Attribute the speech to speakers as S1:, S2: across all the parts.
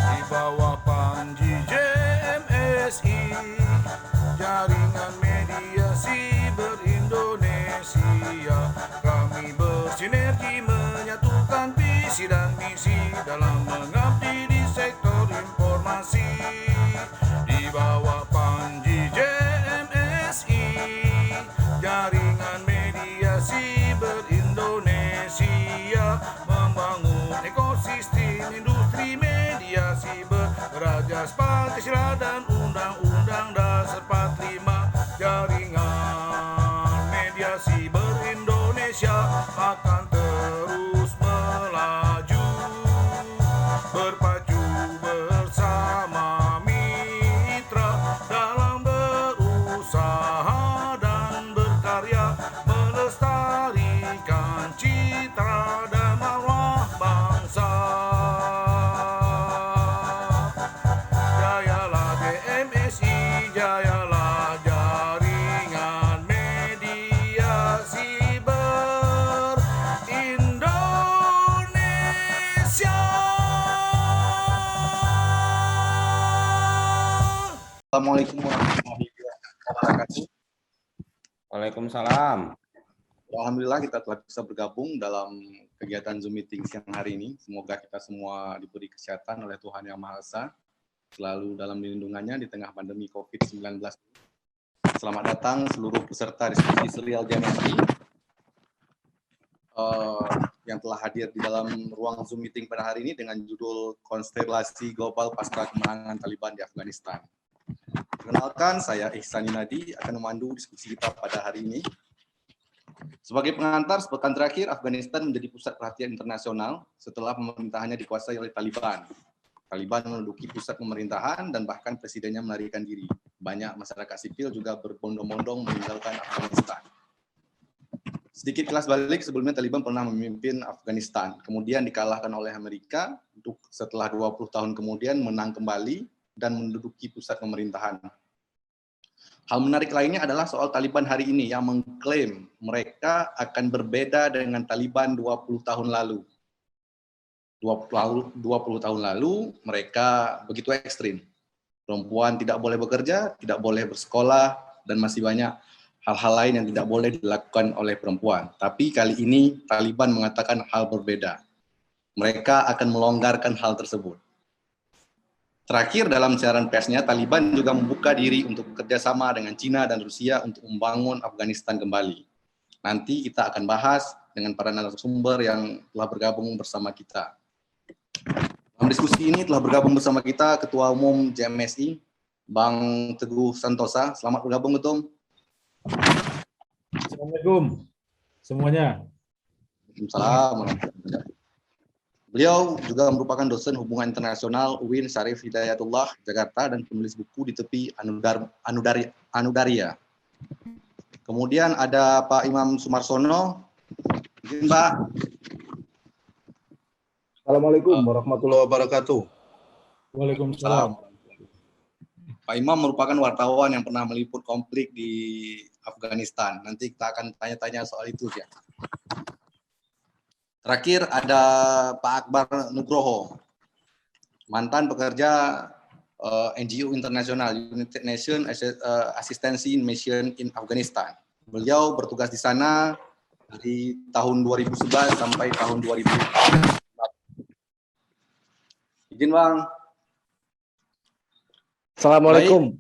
S1: Di bawah Panji JMSI, jaringan media siber Indonesia, kami bersinergi menyatukan visi dan misi dalam mengabdi di sektor informasi. Di bawah Panji JMSI, jaringan media siber Indonesia, membangun ekosistem industri media siber, Rajas Pancasila dan Undang-Undang Dasar 45. Jaringan media siber Indonesia akan terus melaju, berpacu bersama mitra dalam berusaha dan berkarya, melestarikan citra dan marwah bangsa. Jayalah JMSI, jayalah jaringan media siber Indonesia.
S2: Assalamualaikum warahmatullahi wabarakatuh.
S3: Waalaikumsalam.
S2: Alhamdulillah kita telah bisa bergabung dalam kegiatan Zoom meeting siang hari ini. Semoga kita semua diberi kesehatan oleh Tuhan Yang Maha Esa, selalu dalam lindungannya di tengah pandemi COVID-19. Selamat datang seluruh peserta diskusi serial JMSI yang telah hadir di dalam ruang Zoom meeting pada hari ini dengan judul Konstelasi Global Pasca Kemenangan Taliban di Afghanistan. Perkenalkan, saya Ihsan Yunadi akan memandu diskusi kita pada hari ini. Sebagai pengantar, sepekan terakhir Afghanistan menjadi pusat perhatian internasional setelah pemerintahannya dikuasai oleh Taliban. Taliban menduduki pusat pemerintahan dan bahkan presidennya melarikan diri. Banyak masyarakat sipil juga berbondong-bondong meninggalkan Afghanistan. Sedikit kelas balik, sebelumnya Taliban pernah memimpin Afghanistan, kemudian dikalahkan oleh Amerika, untuk setelah 20 tahun kemudian menang kembali dan menduduki pusat pemerintahan. Hal menarik lainnya adalah soal Taliban hari ini yang mengklaim mereka akan berbeda dengan Taliban 20 tahun lalu. 20 tahun lalu mereka begitu ekstrim. Perempuan tidak boleh bekerja, tidak boleh bersekolah, dan masih banyak hal-hal lain yang tidak boleh dilakukan oleh perempuan. Tapi kali ini Taliban mengatakan hal berbeda. Mereka akan melonggarkan hal tersebut. Terakhir dalam siaran persnya, Taliban juga membuka diri untuk bekerja sama dengan Cina dan Rusia untuk membangun Afghanistan kembali. Nanti kita akan bahas dengan para narasumber yang telah bergabung bersama kita. Dalam diskusi ini telah bergabung bersama kita Ketua Umum JMSI, Bang Teguh Santosa. Selamat bergabung, Ketum.
S4: Assalamualaikum semuanya.
S2: Waalaikumsalam. Beliau juga merupakan dosen hubungan internasional UIN Syarif Hidayatullah Jakarta dan penulis buku di tepi Anudaria. Kemudian ada Pak Imam Sumarsono. Izin, Pak.
S5: Assalamualaikum warahmatullahi wabarakatuh.
S4: Waalaikumsalam.
S2: Pak Imam merupakan wartawan yang pernah meliput konflik di Afghanistan. Nanti kita akan tanya-tanya soal itu ya. Terakhir ada Pak Akbar Nugroho, mantan pekerja NGO internasional United Nations Assistance Mission in Afghanistan. Beliau bertugas di sana dari tahun 2011 sampai tahun 2014. Izin, Bang.
S5: Assalamualaikum.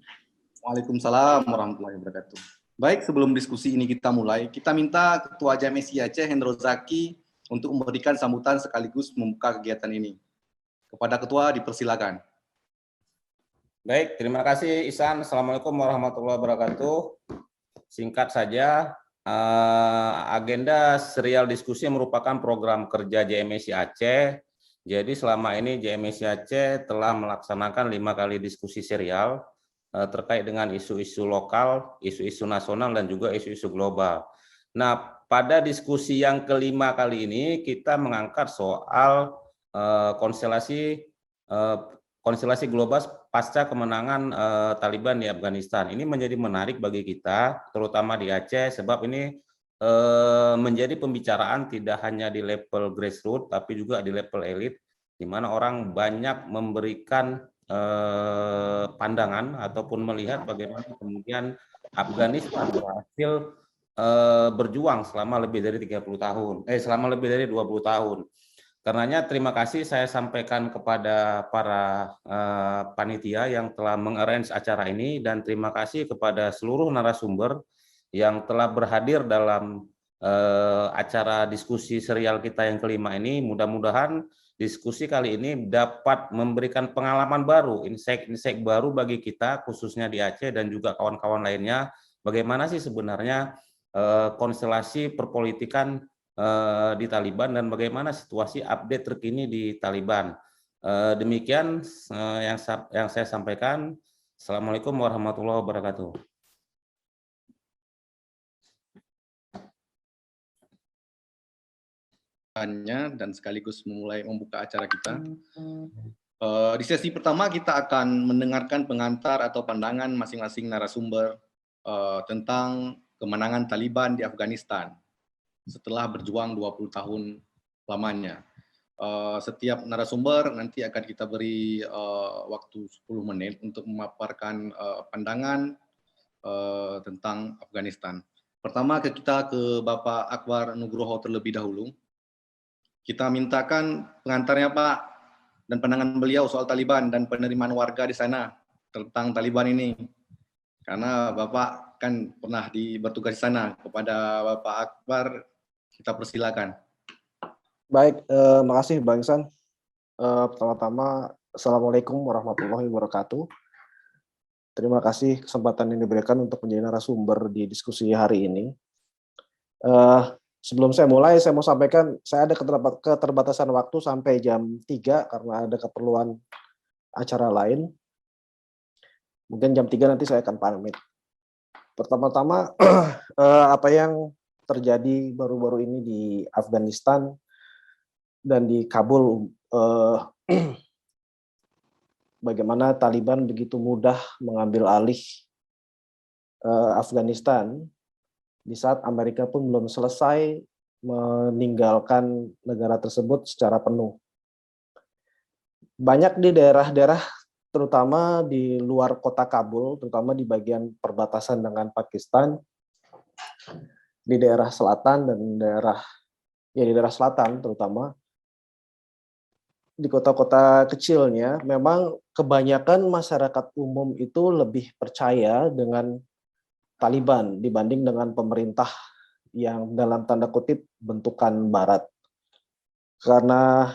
S2: Waalaikumsalam warahmatullahi wabarakatuh. Baik, sebelum diskusi ini kita mulai, kita minta Ketua JMSI Aceh, Hendro Zaki, untuk memberikan sambutan sekaligus membuka kegiatan ini. Kepada Ketua, dipersilakan.
S3: Baik, terima kasih Ihsan. Assalamualaikum warahmatullahi wabarakatuh. Singkat saja, agenda serial diskusi merupakan program kerja JMSI Aceh. Jadi selama ini JMSI Aceh telah melaksanakan 5 kali diskusi serial terkait dengan isu-isu lokal, isu-isu nasional, dan juga isu-isu global. Nah, pada diskusi yang kelima kali ini kita mengangkat soal konstelasi global pasca kemenangan Taliban di Afghanistan. Ini menjadi menarik bagi kita, terutama di Aceh, sebab ini menjadi pembicaraan tidak hanya di level grassroots, tapi juga di level elit, di mana orang banyak memberikan pandangan ataupun melihat bagaimana kemudian Afghanistan berhasil berjuang selama lebih dari 30 tahun, selama lebih dari 20 tahun. Karenanya terima kasih saya sampaikan kepada para panitia yang telah mengarrange acara ini, dan terima kasih kepada seluruh narasumber yang telah berhadir dalam acara diskusi serial kita yang kelima ini. Mudah-mudahan diskusi kali ini dapat memberikan pengalaman baru, insight-insight baru bagi kita, khususnya di Aceh dan juga kawan-kawan lainnya, bagaimana sih sebenarnya konstelasi perpolitikan di Taliban dan bagaimana situasi update terkini di Taliban. Demikian yang saya sampaikan. Assalamualaikum warahmatullahi wabarakatuh.
S2: Dan sekaligus membuka acara kita. Di sesi pertama kita akan mendengarkan pengantar atau pandangan masing-masing narasumber tentang kemenangan Taliban di Afghanistan setelah berjuang 20 tahun lamanya. Setiap narasumber nanti akan kita beri waktu 10 menit untuk memaparkan pandangan tentang Afghanistan. Pertama kita ke Bapak Akbar Nugroho terlebih dahulu. Kita mintakan pengantarnya Pak dan pandangan beliau soal Taliban dan penerimaan warga di sana tentang Taliban ini. Karena Bapak kan pernah bertugas di sana. Kepada Bapak Akbar kita persilakan.
S5: Baik, makasih Bang Ihsan. Pertama-tama, Assalamualaikum warahmatullahi wabarakatuh. Terima kasih kesempatan yang diberikan untuk menjadi narasumber di diskusi hari ini. Sebelum saya mulai, saya mau sampaikan, saya ada keterbatasan waktu sampai jam 3 karena ada keperluan acara lain. Mungkin jam 3 nanti saya akan pamit. Pertama-tama, apa yang terjadi baru-baru ini di Afghanistan dan di Kabul, bagaimana Taliban begitu mudah mengambil alih Afghanistan di saat Amerika pun belum selesai meninggalkan negara tersebut secara penuh. Banyak di daerah-daerah, terutama di luar kota Kabul, terutama di bagian perbatasan dengan Pakistan, di daerah selatan dan di daerah selatan terutama, di kota-kota kecilnya, memang kebanyakan masyarakat umum itu lebih percaya dengan Taliban dibanding dengan pemerintah yang dalam tanda kutip bentukan barat. Karena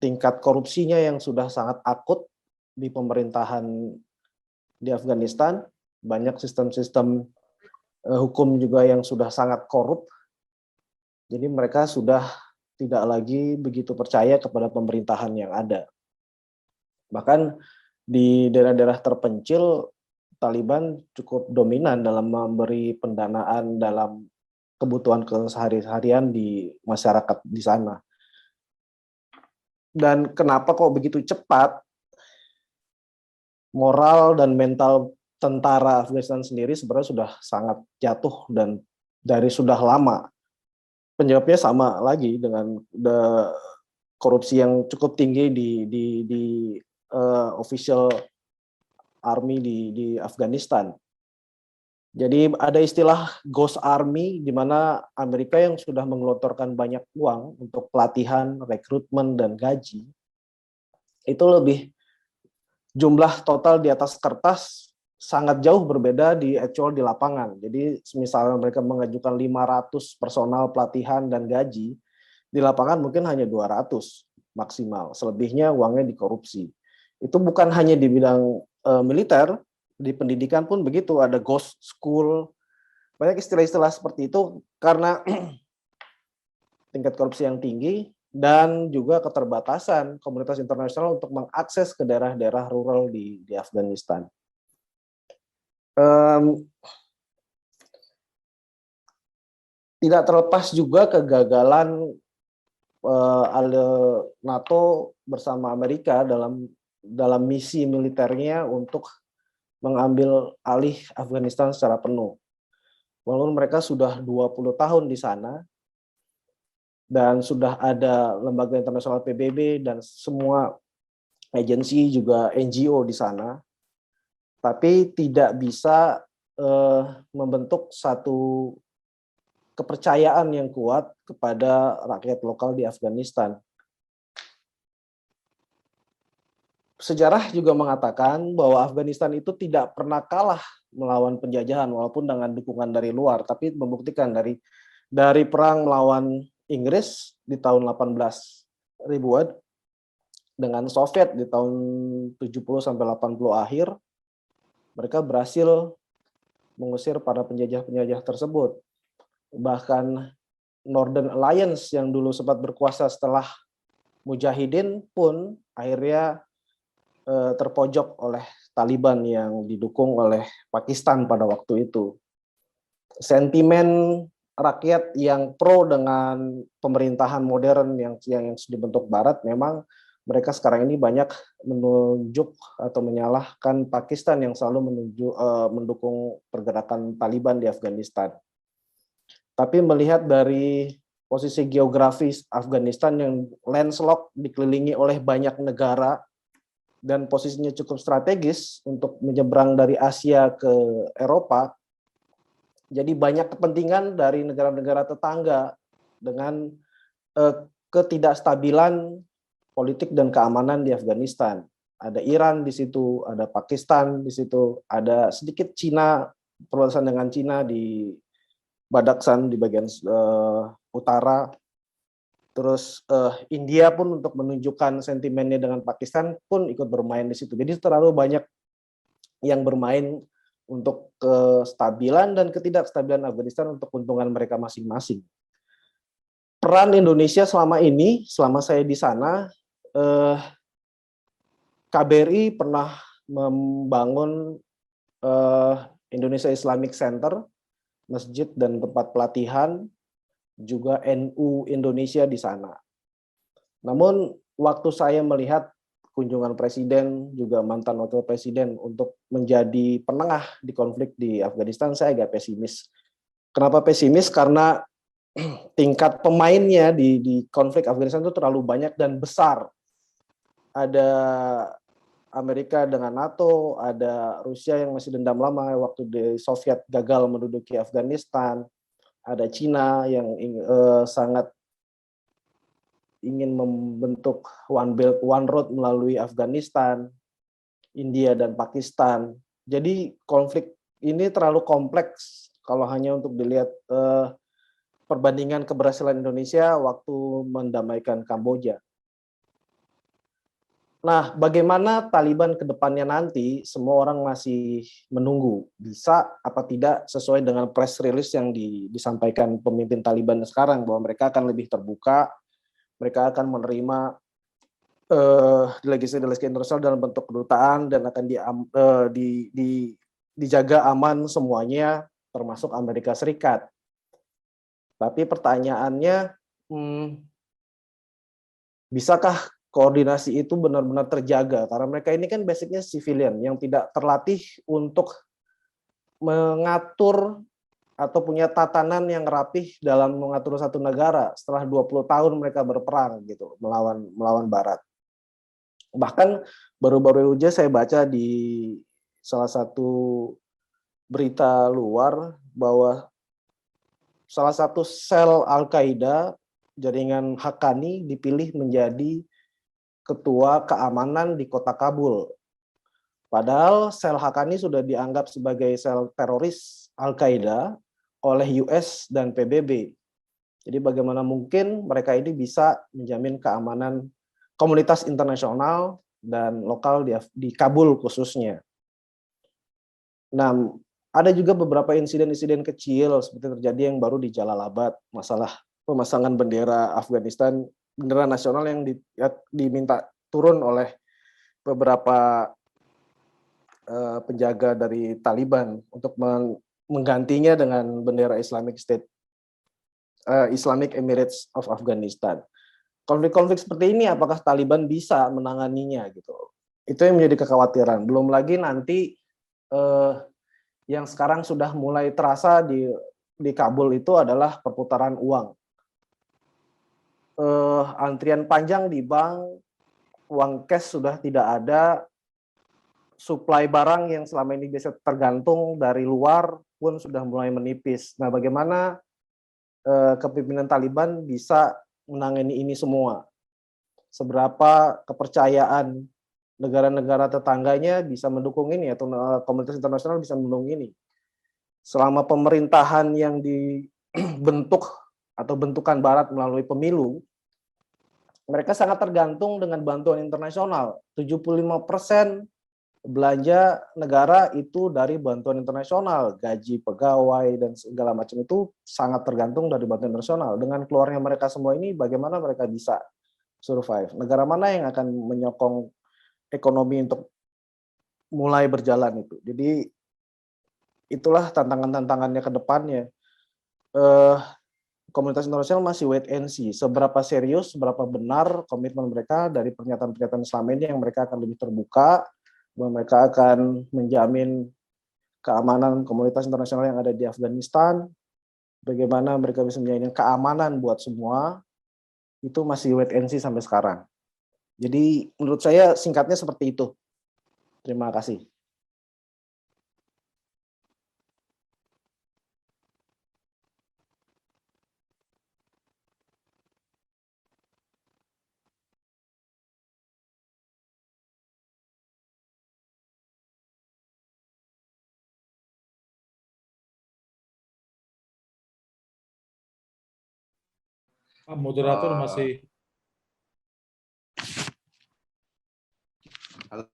S5: tingkat korupsinya yang sudah sangat akut di pemerintahan di Afghanistan, banyak sistem-sistem hukum juga yang sudah sangat korup. Jadi mereka sudah tidak lagi begitu percaya kepada pemerintahan yang ada. Bahkan di daerah-daerah terpencil, Taliban cukup dominan dalam memberi pendanaan dalam kebutuhan keseharian di masyarakat di sana. Dan kenapa kok begitu cepat moral dan mental tentara Afghanistan sendiri sebenarnya sudah sangat jatuh dan dari sudah lama. Penyebabnya sama lagi dengan korupsi yang cukup tinggi di official army di Afghanistan. Jadi ada istilah Ghost Army di mana Amerika yang sudah menggelontorkan banyak uang untuk pelatihan, rekrutmen, dan gaji, itu lebih jumlah total di atas kertas sangat jauh berbeda di actual di lapangan. Jadi misalnya mereka mengajukan 500 personal pelatihan dan gaji, di lapangan mungkin hanya 200 maksimal. Selebihnya uangnya dikorupsi. Itu bukan hanya di bidang militer, di pendidikan pun begitu, ada ghost school, banyak istilah-istilah seperti itu karena tingkat korupsi yang tinggi dan juga keterbatasan komunitas internasional untuk mengakses ke daerah-daerah rural di Afghanistan. Tidak terlepas juga kegagalan NATO bersama Amerika dalam misi militernya untuk mengambil alih Afghanistan secara penuh. walaupun mereka sudah 20 tahun di sana dan sudah ada lembaga internasional PBB dan semua agensi juga NGO di sana, tapi tidak bisa membentuk satu kepercayaan yang kuat kepada rakyat lokal di Afghanistan. Sejarah juga mengatakan bahwa Afghanistan itu tidak pernah kalah melawan penjajahan walaupun dengan dukungan dari luar, tapi membuktikan dari perang melawan Inggris di tahun 18 ribuan dengan Soviet di tahun 70 sampai 80 akhir, mereka berhasil mengusir para penjajah-penjajah tersebut. Bahkan Northern Alliance yang dulu sempat berkuasa setelah Mujahidin pun akhirnya terpojok oleh Taliban yang didukung oleh Pakistan pada waktu itu. Sentimen rakyat yang pro dengan pemerintahan modern yang dibentuk Barat, memang mereka sekarang ini banyak menunjuk atau menyalahkan Pakistan yang selalu mendukung pergerakan Taliban di Afghanistan. Tapi melihat dari posisi geografis Afghanistan yang landlocked, dikelilingi oleh banyak negara, dan posisinya cukup strategis untuk menyeberang dari Asia ke Eropa, jadi banyak kepentingan dari negara-negara tetangga dengan ketidakstabilan politik dan keamanan di Afghanistan. Ada Iran di situ, ada Pakistan di situ, ada sedikit Cina, perbatasan dengan Cina di Badakhshan di bagian utara. Terus India pun untuk menunjukkan sentimennya dengan Pakistan pun ikut bermain di situ. Jadi terlalu banyak yang bermain untuk kestabilan dan ketidakstabilan Afghanistan untuk keuntungan mereka masing-masing. Peran Indonesia selama ini, selama saya di sana, KBRI pernah membangun Indonesia Islamic Center, masjid dan tempat pelatihan, juga NU Indonesia di sana. Namun waktu saya melihat kunjungan presiden, juga mantan wakil presiden untuk menjadi penengah di konflik di Afghanistan, saya agak pesimis. Kenapa pesimis? Karena tingkat pemainnya di konflik Afghanistan itu terlalu banyak dan besar. Ada Amerika dengan NATO, ada Rusia yang masih dendam lama waktu di Soviet gagal menduduki Afghanistan, ada Cina yang sangat ingin membentuk One Belt One Road melalui Afghanistan, India dan Pakistan. Jadi konflik ini terlalu kompleks kalau hanya untuk dilihat perbandingan keberhasilan Indonesia waktu mendamaikan Kamboja. Nah, bagaimana Taliban ke depannya nanti, semua orang masih menunggu. Bisa apa tidak sesuai dengan press release yang disampaikan pemimpin Taliban sekarang, bahwa mereka akan lebih terbuka, mereka akan menerima delegasi-delegasi internasional dalam bentuk kedutaan, dan akan dijaga aman semuanya, termasuk Amerika Serikat. Tapi pertanyaannya, bisakah koordinasi itu benar-benar terjaga? Karena mereka ini kan basicnya civilian yang tidak terlatih untuk mengatur atau punya tatanan yang rapih dalam mengatur satu negara setelah 20 tahun mereka berperang gitu melawan Barat. Bahkan baru-baru aja saya baca di salah satu berita luar bahwa salah satu sel Al-Qaeda, jaringan Haqqani, dipilih menjadi ketua keamanan di kota Kabul. Padahal sel Haqqani sudah dianggap sebagai sel teroris Al-Qaeda oleh US dan PBB. Jadi bagaimana mungkin mereka ini bisa menjamin keamanan komunitas internasional dan lokal di Kabul khususnya. Nah, ada juga beberapa insiden-insiden kecil seperti terjadi yang baru di Jalalabad, masalah pemasangan bendera Afghanistan, bendera nasional yang diminta turun oleh beberapa penjaga dari Taliban untuk menggantinya dengan bendera Islamic State, Islamic Emirates of Afghanistan. Konflik-konflik seperti ini apakah Taliban bisa menanganinya gitu? Itu yang menjadi kekhawatiran. Belum lagi nanti yang sekarang sudah mulai terasa di di Kabul itu adalah perputaran uang. Antrian panjang di bank, uang cash sudah tidak ada, suplai barang yang selama ini biasa tergantung dari luar pun sudah mulai menipis. Nah, bagaimana kepemimpinan Taliban bisa menangani ini semua? Seberapa kepercayaan negara-negara tetangganya bisa mendukung ini, atau komunitas internasional bisa mendukung ini? Selama pemerintahan yang dibentuk atau bentukan Barat melalui pemilu, mereka sangat tergantung dengan bantuan internasional. 75% belanja negara itu dari bantuan internasional, gaji pegawai dan segala macam itu sangat tergantung dari bantuan internasional. Dengan keluarnya mereka semua ini, bagaimana mereka bisa survive? Negara mana yang akan menyokong ekonomi untuk mulai berjalan itu? Jadi itulah tantangan-tantangannya ke depannya. Komunitas internasional masih wait and see. Seberapa serius, seberapa benar komitmen mereka dari pernyataan-pernyataan selama ini yang mereka akan lebih terbuka, bahwa mereka akan menjamin keamanan komunitas internasional yang ada di Afghanistan, bagaimana mereka bisa menjamin keamanan buat semua, itu masih wait and see sampai sekarang. Jadi menurut saya singkatnya seperti itu. Terima kasih.
S4: Pak moderator
S2: Eh,
S4: masih
S2: Halo.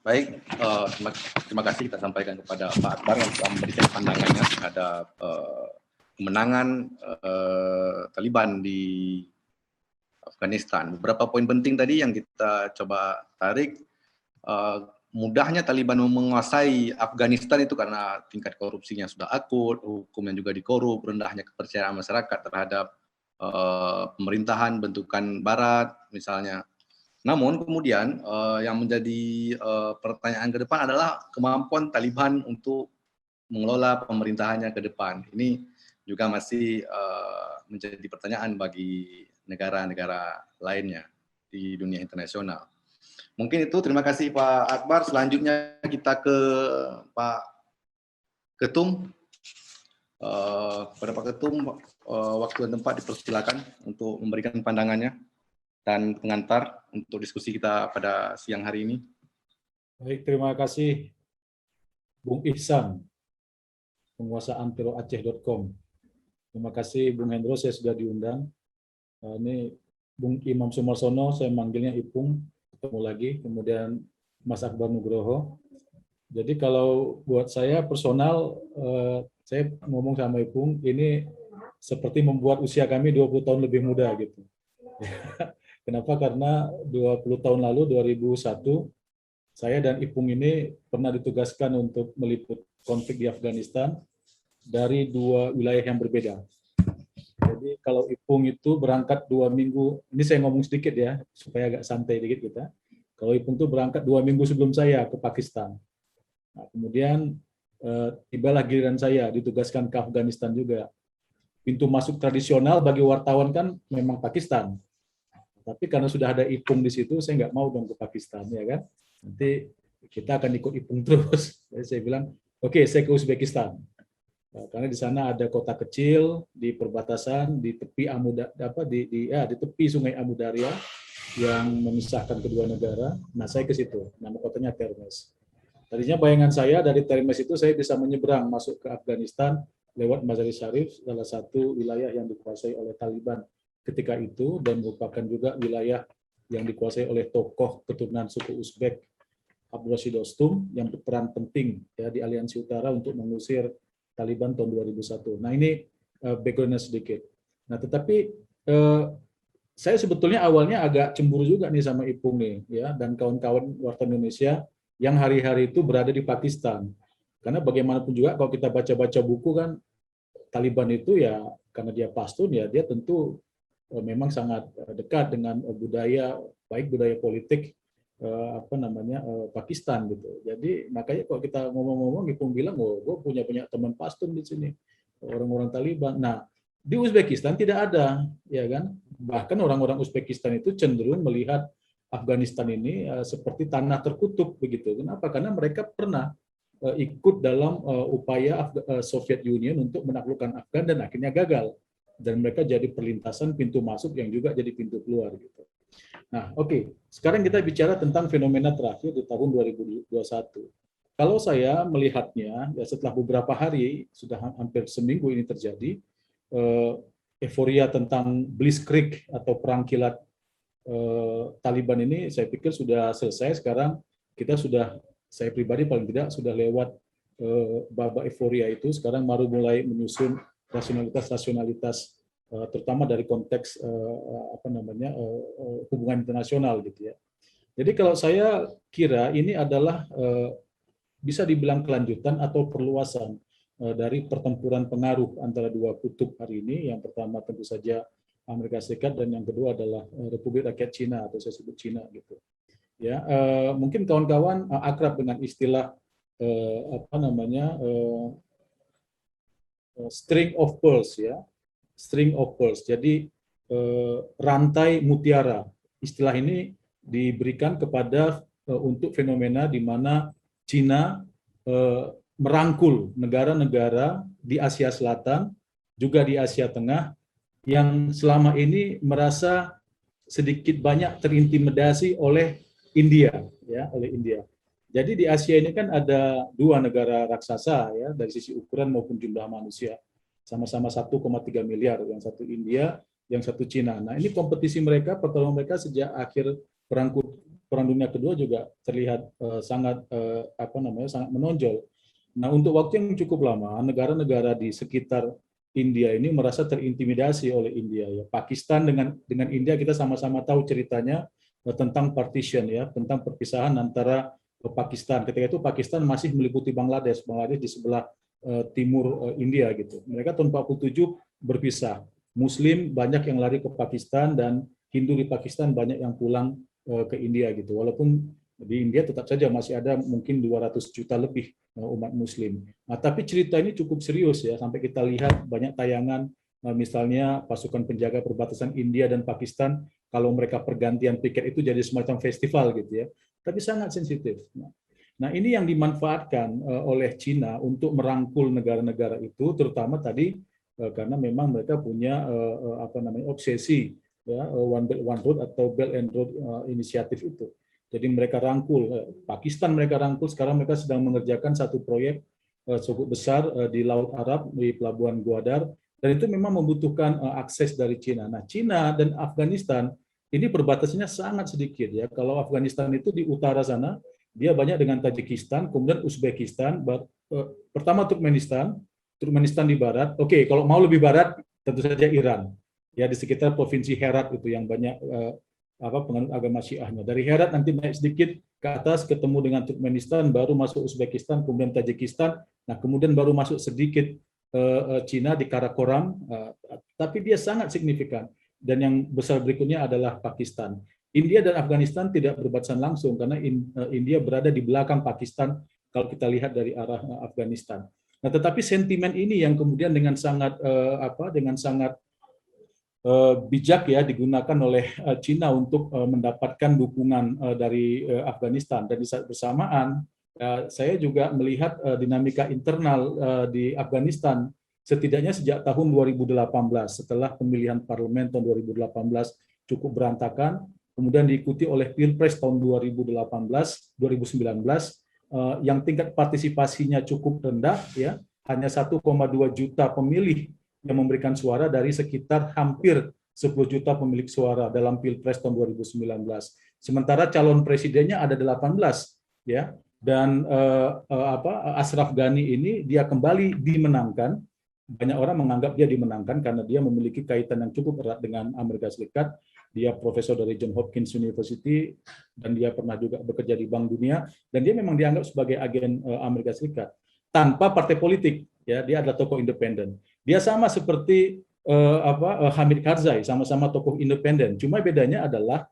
S2: Baik, terima kasih kita sampaikan kepada Pak Akbar yang telah memberikan pandangannya terhadap kemenangan Taliban di Afghanistan. Beberapa poin penting tadi yang kita coba tarik, mudahnya Taliban menguasai Afghanistan itu karena tingkat korupsinya sudah akut, hukum yang juga dikorup, rendahnya kepercayaan masyarakat terhadap pemerintahan bentukan Barat misalnya. Namun kemudian yang menjadi pertanyaan ke depan adalah kemampuan Taliban untuk mengelola pemerintahannya ke depan. Ini juga masih menjadi pertanyaan bagi negara-negara lainnya di dunia internasional. Mungkin itu, terima kasih Pak Akbar. Selanjutnya kita ke Pak Ketum. Kepada Pak Ketum, waktu dan tempat dipersilakan untuk memberikan pandangannya dan pengantar untuk diskusi kita pada siang hari ini.
S4: baik. Terima kasih Bung Ihsan, penguasa antiloaceh.com. Terima kasih Bung Hendro, saya sudah diundang. Ini Bung Imam Sumarsono, saya manggilnya Ipung, ketemu lagi. Kemudian Mas Akbar Nugroho. Jadi kalau buat saya personal, saya ngomong sama Ipung, ini seperti membuat usia kami 20 tahun lebih muda gitu. Kenapa? Karena 20 tahun lalu, 2001, saya dan Ipung ini pernah ditugaskan untuk meliput konflik di Afghanistan dari dua wilayah yang berbeda. Jadi kalau Ipung itu berangkat 2 minggu, ini saya ngomong sedikit ya, supaya agak santai dikit kita. Kalau Ipung itu berangkat 2 minggu sebelum saya ke Pakistan. Nah, kemudian tibalah giliran saya ditugaskan ke Afghanistan juga. Pintu masuk tradisional bagi wartawan kan memang Pakistan. Tapi karena sudah ada Ipung di situ, saya nggak mau dong ke Pakistan, ya kan? Nanti kita akan ikut Ipung terus. Jadi saya bilang, oke, saya ke Uzbekistan. Nah, karena di sana ada kota kecil di perbatasan di tepi di tepi Sungai Amu Darya yang memisahkan kedua negara. Nah, saya ke situ. Nama kotanya Termes. Tadinya bayangan saya dari Termes itu saya bisa menyeberang masuk ke Afghanistan lewat Mazar-i-Sharif, salah satu wilayah yang dikuasai oleh Taliban ketika itu dan merupakan juga wilayah yang dikuasai oleh tokoh keturunan suku Uzbek Abdul Rashid Dostum yang berperan penting ya di Aliansi Utara untuk mengusir Taliban tahun 2001. Nah, ini background-nya sedikit. Nah, tetapi saya sebetulnya awalnya agak cemburu juga nih sama Ipung nih ya dan kawan-kawan wartawan Indonesia yang hari-hari itu berada di Pakistan. Karena bagaimanapun juga kalau kita baca-baca buku kan Taliban itu ya karena dia Pashtun ya dia tentu memang sangat dekat dengan budaya baik budaya politik Pakistan gitu. Jadi makanya kalau kita ngomong-ngomong, Ipung bilang, oh, gue punya teman Pashtun di sini, orang-orang Taliban. Nah, di Uzbekistan tidak ada, ya kan? Bahkan orang-orang Uzbekistan itu cenderung melihat Afghanistan ini seperti tanah terkutuk begitu. Kenapa? Karena mereka pernah ikut dalam upaya Soviet Union untuk menaklukkan Afgan dan akhirnya gagal. Dan mereka jadi perlintasan pintu masuk yang juga jadi pintu keluar gitu. Nah, oke. Sekarang kita bicara tentang fenomena terakhir di tahun 2021. Kalau saya melihatnya, ya setelah beberapa hari, sudah hampir seminggu ini terjadi, euforia tentang Blitzkrieg atau perang kilat Taliban ini, saya pikir sudah selesai. Sekarang kita sudah, saya pribadi paling tidak sudah lewat babak euforia itu. Sekarang baru mulai menyusun rasionalitas, terutama dari konteks hubungan internasional gitu ya. Jadi kalau saya kira ini adalah bisa dibilang kelanjutan atau perluasan dari pertempuran pengaruh antara dua kutub hari ini. Yang pertama tentu saja Amerika Serikat dan yang kedua adalah Republik Rakyat Cina atau saya sebut Cina gitu. Ya, mungkin kawan-kawan akrab dengan istilah string of pearls ya, string of pearls. Jadi rantai mutiara. Istilah ini diberikan kepada untuk fenomena di mana Cina merangkul negara-negara di Asia Selatan, juga di Asia Tengah, yang selama ini merasa sedikit banyak terintimidasi oleh India, ya, oleh India. Jadi di Asia ini kan ada dua negara raksasa ya dari sisi ukuran maupun jumlah manusia, sama-sama 1,3 miliar, yang satu India, yang satu Cina. Nah ini kompetisi mereka, pertarungan mereka sejak akhir Perang Dunia Kedua juga terlihat sangat menonjol. Nah untuk waktu yang cukup lama, negara-negara di sekitar India ini merasa terintimidasi oleh India. Ya. Pakistan dengan India kita sama-sama tahu ceritanya tentang partition ya, tentang perpisahan antara Pakistan. Ketika itu Pakistan masih meliputi Bangladesh di sebelah timur India gitu. Mereka tahun 47 berpisah. Muslim banyak yang lari ke Pakistan dan Hindu di Pakistan banyak yang pulang ke India gitu. Walaupun di India tetap saja masih ada mungkin 200 juta lebih umat Muslim. Nah, tapi cerita ini cukup serius ya, sampai kita lihat banyak tayangan misalnya pasukan penjaga perbatasan India dan Pakistan, kalau mereka pergantian piket itu jadi semacam festival gitu ya. Tapi sangat sensitif. Nah, ini yang dimanfaatkan oleh Cina untuk merangkul negara-negara itu, terutama tadi karena memang mereka punya obsesi ya, One Belt One Road atau Belt and Road inisiatif itu. Jadi mereka rangkul Pakistan, mereka rangkul. Sekarang mereka sedang mengerjakan satu proyek cukup besar di Laut Arab di Pelabuhan Gwadar, dan itu memang membutuhkan akses dari Cina. Nah, Cina dan Afghanistan ini perbatasannya sangat sedikit ya. Kalau Afghanistan itu di utara sana, dia banyak dengan Tajikistan, kemudian Uzbekistan, pertama Turkmenistan di barat. Oke, kalau mau lebih barat tentu saja Iran. Ya di sekitar provinsi Herat itu yang banyak penganut agama Syiahnya. Dari Herat nanti naik sedikit ke atas ketemu dengan Turkmenistan, baru masuk Uzbekistan, kemudian Tajikistan. Nah, kemudian baru masuk sedikit Cina di Karakoram, tapi dia sangat signifikan. Dan yang besar berikutnya adalah Pakistan. India dan Afghanistan tidak berbatasan langsung karena India berada di belakang Pakistan kalau kita lihat dari arah Afghanistan. Nah, tetapi sentimen ini yang kemudian dengan sangat bijak ya digunakan oleh Cina untuk mendapatkan dukungan dari Afghanistan. Dan di saat bersamaan saya juga melihat dinamika internal di Afghanistan setidaknya sejak tahun 2018 setelah pemilihan parlemen tahun 2018 cukup berantakan, kemudian diikuti oleh Pilpres tahun 2019 yang tingkat partisipasinya cukup rendah ya, hanya 1,2 juta pemilih yang memberikan suara dari sekitar hampir 10 juta pemilik suara dalam Pilpres tahun 2019. Sementara calon presidennya ada 18 ya, dan Ashraf Ghani ini dia kembali dimenangkan. Banyak orang menganggap dia dimenangkan karena dia memiliki kaitan yang cukup erat dengan Amerika Serikat. Dia profesor dari Johns Hopkins University dan dia pernah juga bekerja di Bank Dunia, dan dia memang dianggap sebagai agen Amerika Serikat tanpa partai politik ya, dia adalah tokoh independen. Dia sama seperti Hamid Karzai, sama-sama tokoh independen. Cuma bedanya adalah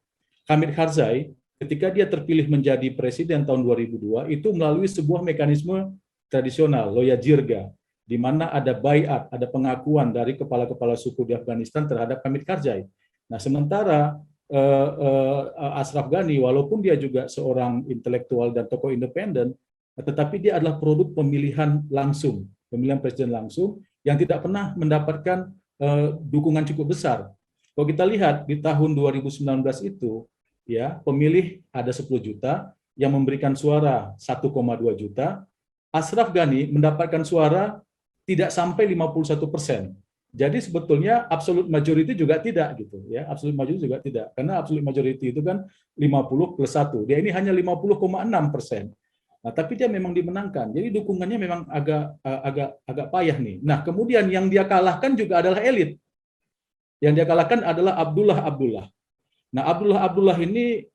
S4: Hamid Karzai ketika dia terpilih menjadi presiden tahun 2002 itu melalui sebuah mekanisme tradisional, loya jirga, di mana ada baiat, ada pengakuan dari kepala-kepala suku di Afghanistan terhadap Hamid Karzai. Nah, sementara Ashraf Ghani, walaupun dia juga seorang intelektual dan tokoh independen, tetapi dia adalah produk pemilihan langsung, pemilihan presiden langsung yang tidak pernah mendapatkan dukungan cukup besar. Kalau kita lihat di tahun 2019 itu, ya pemilih ada 10 juta, yang memberikan suara 1,2 juta. Ashraf Ghani mendapatkan suara tidak sampai 51%. Jadi sebetulnya absolute majority juga tidak gitu ya, absolute majority juga tidak, karena absolute majority itu kan 50 plus 1, dia ini hanya 50,6%. Nah, tapi dia memang dimenangkan, jadi dukungannya memang agak payah nih. Nah, kemudian yang dia kalahkan juga adalah elit. Yang dia kalahkan adalah Abdullah. Nah, Abdullah ini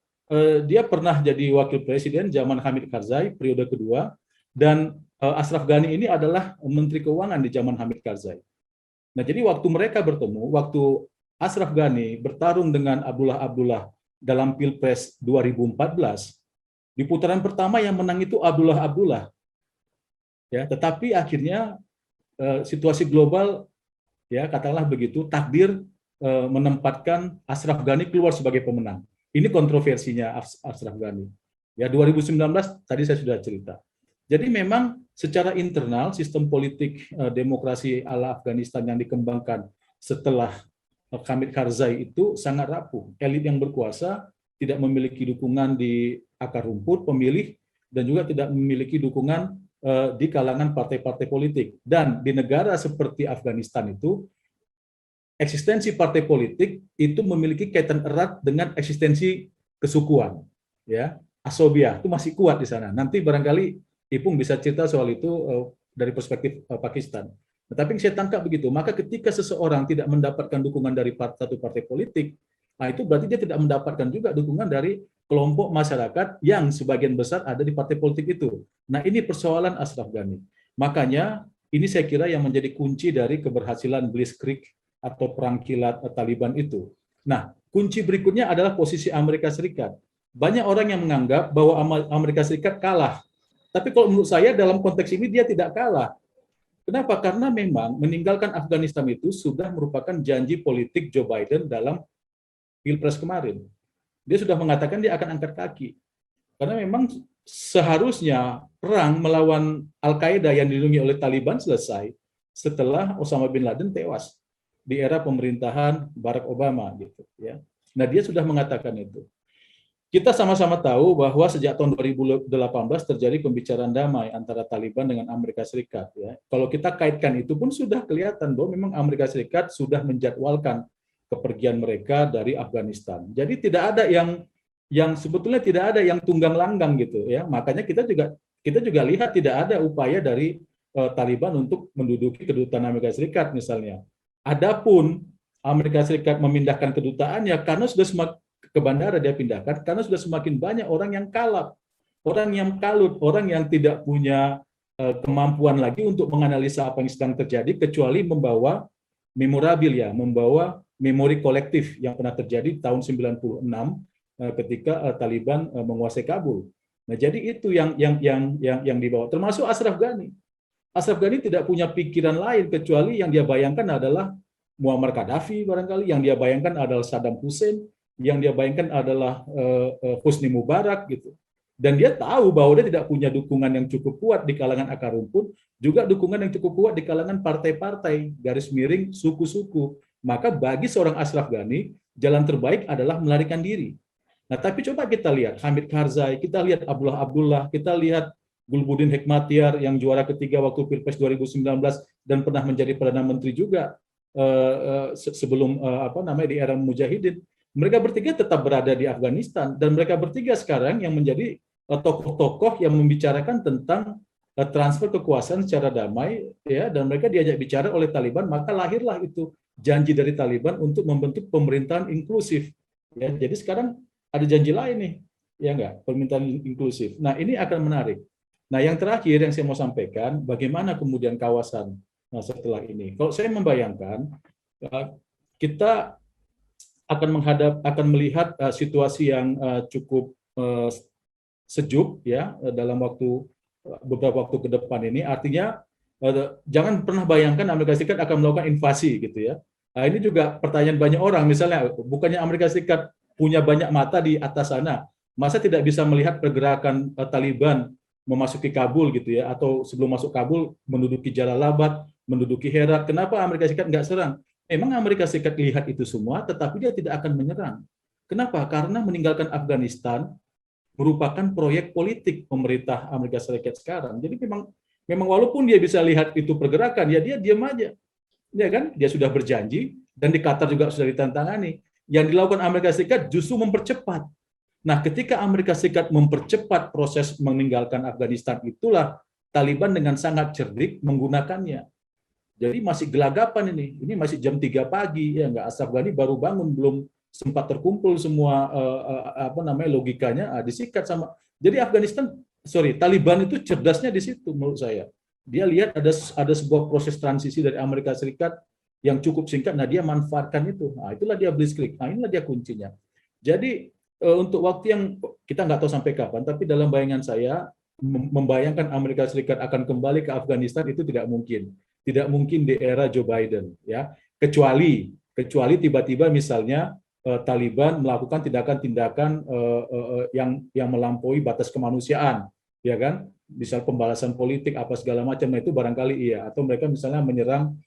S4: dia pernah jadi wakil presiden zaman Hamid Karzai periode kedua, dan Ashraf Ghani ini adalah menteri keuangan di zaman Hamid Karzai. Nah, jadi waktu mereka bertemu, waktu Ashraf Ghani bertarung dengan Abdullah dalam Pilpres 2014, di putaran pertama yang menang itu Abdullah. Ya, tetapi akhirnya situasi global, ya katakanlah begitu, takdir menempatkan Ashraf Ghani keluar sebagai pemenang. Ini kontroversinya Ashraf Ghani. Ya, 2019 tadi saya sudah cerita. Jadi memang secara internal sistem politik demokrasi ala Afghanistan yang dikembangkan setelah Hamid Karzai itu sangat rapuh. Elit yang berkuasa tidak memiliki dukungan di akar rumput pemilih dan juga tidak memiliki dukungan di kalangan partai-partai politik. Dan di negara seperti Afghanistan itu eksistensi partai politik itu memiliki kaitan erat dengan eksistensi kesukuan. Ya, asobia itu masih kuat di sana. Nanti barangkali Ipung bisa cerita soal itu dari perspektif Pakistan. Tetapi saya tangkap begitu, maka ketika seseorang tidak mendapatkan dukungan dari satu partai politik, nah itu berarti dia tidak mendapatkan juga dukungan dari kelompok masyarakat yang sebagian besar ada di partai politik itu. Nah, ini persoalan Ashraf Ghani. Makanya ini saya kira yang menjadi kunci dari keberhasilan Blitzkrieg atau perang kilat Taliban itu. Nah, kunci berikutnya adalah posisi Amerika Serikat. Banyak orang yang menganggap bahwa Amerika Serikat kalah. Tapi kalau menurut saya dalam konteks ini dia tidak kalah. Kenapa? Karena memang meninggalkan Afghanistan itu sudah merupakan janji politik Joe Biden dalam Pilpres kemarin. Dia sudah mengatakan dia akan angkat kaki. Karena memang seharusnya perang melawan Al-Qaeda yang dilindungi oleh Taliban selesai setelah Osama bin Laden tewas di era pemerintahan Barack Obama gitu ya. Nah, dia sudah mengatakan itu. Kita sama-sama tahu bahwa sejak tahun 2018 terjadi pembicaraan damai antara Taliban dengan Amerika Serikat. Ya. Kalau kita kaitkan itu pun sudah kelihatan bahwa memang Amerika Serikat sudah menjadwalkan kepergian mereka dari Afghanistan. Jadi tidak ada yang sebetulnya tidak ada yang tunggang langgang gitu ya. Makanya kita juga lihat tidak ada upaya dari Taliban untuk menduduki kedutaan Amerika Serikat misalnya. Adapun Amerika Serikat memindahkan kedutaannya karena sudah ke bandara dia pindahkan karena sudah semakin banyak orang yang kalap, orang yang kalut, orang yang tidak punya kemampuan lagi untuk menganalisa apa yang sedang terjadi kecuali membawa memorabilia, membawa memori kolektif yang pernah terjadi tahun 96 ketika Taliban menguasai Kabul. Nah, jadi itu yang dibawa, termasuk Ashraf Ghani. Ashraf Ghani tidak punya pikiran lain kecuali yang dia bayangkan adalah Muammar Gaddafi barangkali, yang dia bayangkan adalah Saddam Hussein, yang dia bayangkan adalah Husni Mubarak gitu. Dan dia tahu bahwa dia tidak punya dukungan yang cukup kuat di kalangan akar rumput, juga dukungan yang cukup kuat di kalangan partai-partai, garis miring, suku-suku. Maka bagi seorang Ashraf Ghani, jalan terbaik adalah melarikan diri. Nah, tapi coba kita lihat Hamid Karzai, kita lihat Abdullah, kita lihat Gulbuddin Hekmatyar yang juara ketiga waktu Pilpres 2019 dan pernah menjadi Perdana Menteri juga sebelum di era Mujahidin. Mereka bertiga tetap berada di Afghanistan dan mereka bertiga sekarang yang menjadi tokoh-tokoh yang membicarakan tentang transfer kekuasaan secara damai ya, dan mereka diajak bicara oleh Taliban, maka lahirlah itu janji dari Taliban untuk membentuk pemerintahan inklusif ya. Jadi sekarang ada janji lain nih ya enggak, pemerintahan inklusif. Nah, ini akan menarik. Nah, yang terakhir yang saya mau sampaikan, bagaimana kemudian kawasan setelah ini. Kalau saya membayangkan kita akan melihat situasi yang cukup eh, sejuk ya dalam beberapa waktu ke depan ini. Artinya jangan pernah bayangkan Amerika Serikat akan melakukan invasi gitu ya. Nah, ini juga pertanyaan banyak orang, misalnya bukannya Amerika Serikat punya banyak mata di atas sana, masa tidak bisa melihat pergerakan Taliban memasuki Kabul gitu ya, atau sebelum masuk Kabul menduduki Jalalabad, menduduki Herat. Kenapa Amerika Serikat nggak serang? Memang Amerika Serikat lihat itu semua, tetapi dia tidak akan menyerang. Kenapa? Karena meninggalkan Afghanistan merupakan proyek politik pemerintah Amerika Serikat sekarang. Jadi memang walaupun dia bisa lihat itu pergerakan, ya dia diam aja. Ya kan? Dia sudah berjanji dan di Qatar juga sudah ditantangani. Yang dilakukan Amerika Serikat justru mempercepat. Nah, ketika Amerika Serikat mempercepat proses meninggalkan Afghanistan, itulah Taliban dengan sangat cerdik menggunakannya. Jadi masih gelagapan ini. Ini masih jam 3 pagi ya, nggak, Ashraf Ghani baru bangun, belum sempat terkumpul semua logikanya, disikat sama. Jadi Taliban itu cerdasnya di situ menurut saya. Dia lihat ada sebuah proses transisi dari Amerika Serikat yang cukup singkat, nah dia manfaatkan itu. Nah, itulah dia blitzkrieg. Nah, inilah dia kuncinya. Jadi untuk waktu yang kita nggak tahu sampai kapan, tapi dalam bayangan saya membayangkan Amerika Serikat akan kembali ke Afghanistan itu tidak mungkin. Tidak mungkin di era Joe Biden, ya. Kecuali tiba-tiba misalnya Taliban melakukan tindakan-tindakan yang melampaui batas kemanusiaan, ya kan? Misal pembalasan politik apa segala macam, itu barangkali iya. Atau mereka misalnya menyerang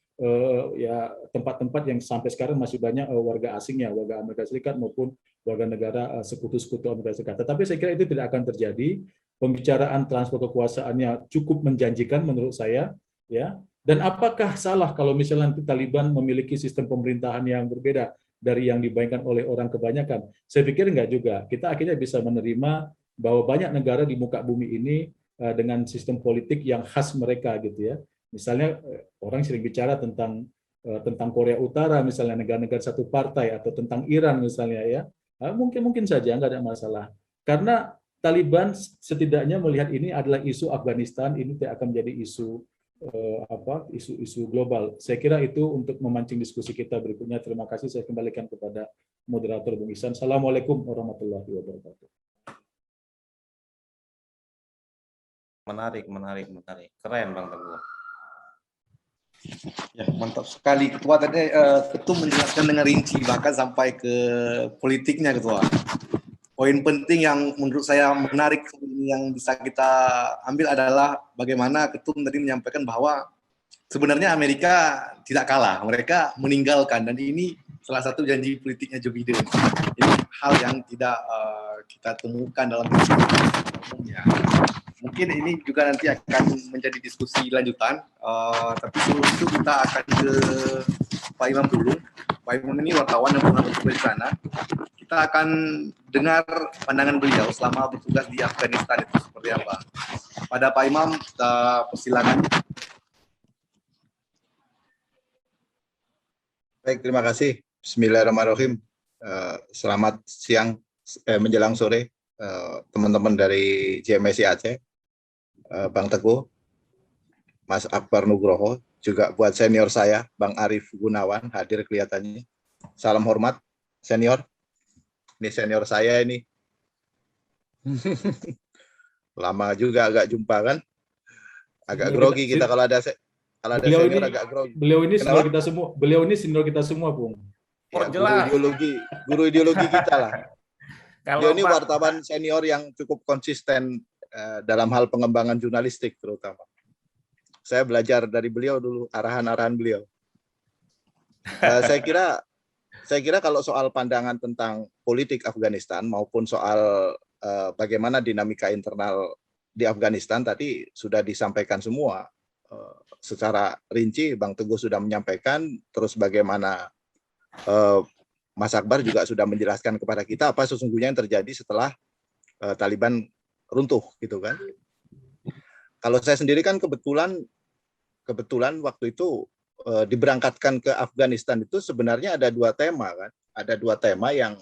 S4: ya tempat-tempat yang sampai sekarang masih banyak warga asingnya, warga Amerika Serikat maupun warga negara sekutu-sekutu Amerika Serikat. Tetapi saya kira itu tidak akan terjadi. Pembicaraan transfer kekuasaannya cukup menjanjikan menurut saya, ya. Dan apakah salah kalau misalnya Taliban memiliki sistem pemerintahan yang berbeda dari yang dibayangkan oleh orang kebanyakan? Saya pikir enggak juga. Kita akhirnya bisa menerima bahwa banyak negara di muka bumi ini dengan sistem politik yang khas mereka gitu ya. Misalnya orang sering bicara tentang Korea Utara, misalnya negara-negara satu partai, atau tentang Iran misalnya ya. Mungkin saja enggak ada masalah. Karena Taliban setidaknya melihat ini adalah isu Afghanistan, ini tidak akan menjadi isu global. Saya kira itu untuk memancing diskusi kita berikutnya. Terima kasih, saya kembalikan kepada moderator Bung Ihsan. Assalamualaikum warahmatullahi wabarakatuh.
S3: Menarik. Keren Bang Teguh.
S2: Ya, mantap sekali Ketua. Tadi Ketum menjelaskan dengan rinci bahkan sampai ke politiknya Ketua. Poin penting yang menurut saya menarik yang bisa kita ambil adalah bagaimana Ketum tadi menyampaikan bahwa sebenarnya Amerika tidak kalah, mereka meninggalkan, dan ini salah satu janji politiknya Joe Biden. Ini hal yang tidak kita temukan dalam umumnya. Mungkin ini juga nanti akan menjadi diskusi lanjutan, tapi sebelum itu kita akan ke Pak Imam dulu. Pak Imam ini wartawan yang pernah bertugas di sana. Kita akan dengar pandangan beliau selama bertugas di Afghanistan itu seperti apa. Pada Pak Imam, persilakan.
S6: Baik, terima kasih. Bismillahirrahmanirrahim. Selamat siang menjelang sore teman-teman dari JMSI Aceh, Bang Teguh, Mas Akbar Nugroho, juga buat senior saya, Bang Arif Gunawan, hadir kelihatannya. Salam hormat, senior. Ini senior saya ini. Lama juga agak jumpa kan. Agak grogi kita kalau ada senior ini, agak grogi.
S4: Beliau ini senior kita semua. Beliau ini senior kita semua, Bung.
S6: Ya, guru ideologi kita lah. Beliau ini wartawan senior yang cukup konsisten dalam hal pengembangan jurnalistik terutama. Saya belajar dari beliau dulu, arahan-arahan beliau. Saya kira kalau soal pandangan tentang politik Afghanistan maupun soal bagaimana dinamika internal di Afghanistan tadi sudah disampaikan semua secara rinci. Bang Teguh sudah menyampaikan, terus bagaimana Mas Akbar juga sudah menjelaskan kepada kita apa sesungguhnya yang terjadi setelah Taliban runtuh gitu kan. Kalau saya sendiri kan kebetulan waktu itu diberangkatkan ke Afghanistan itu sebenarnya ada dua tema kan, ada dua tema yang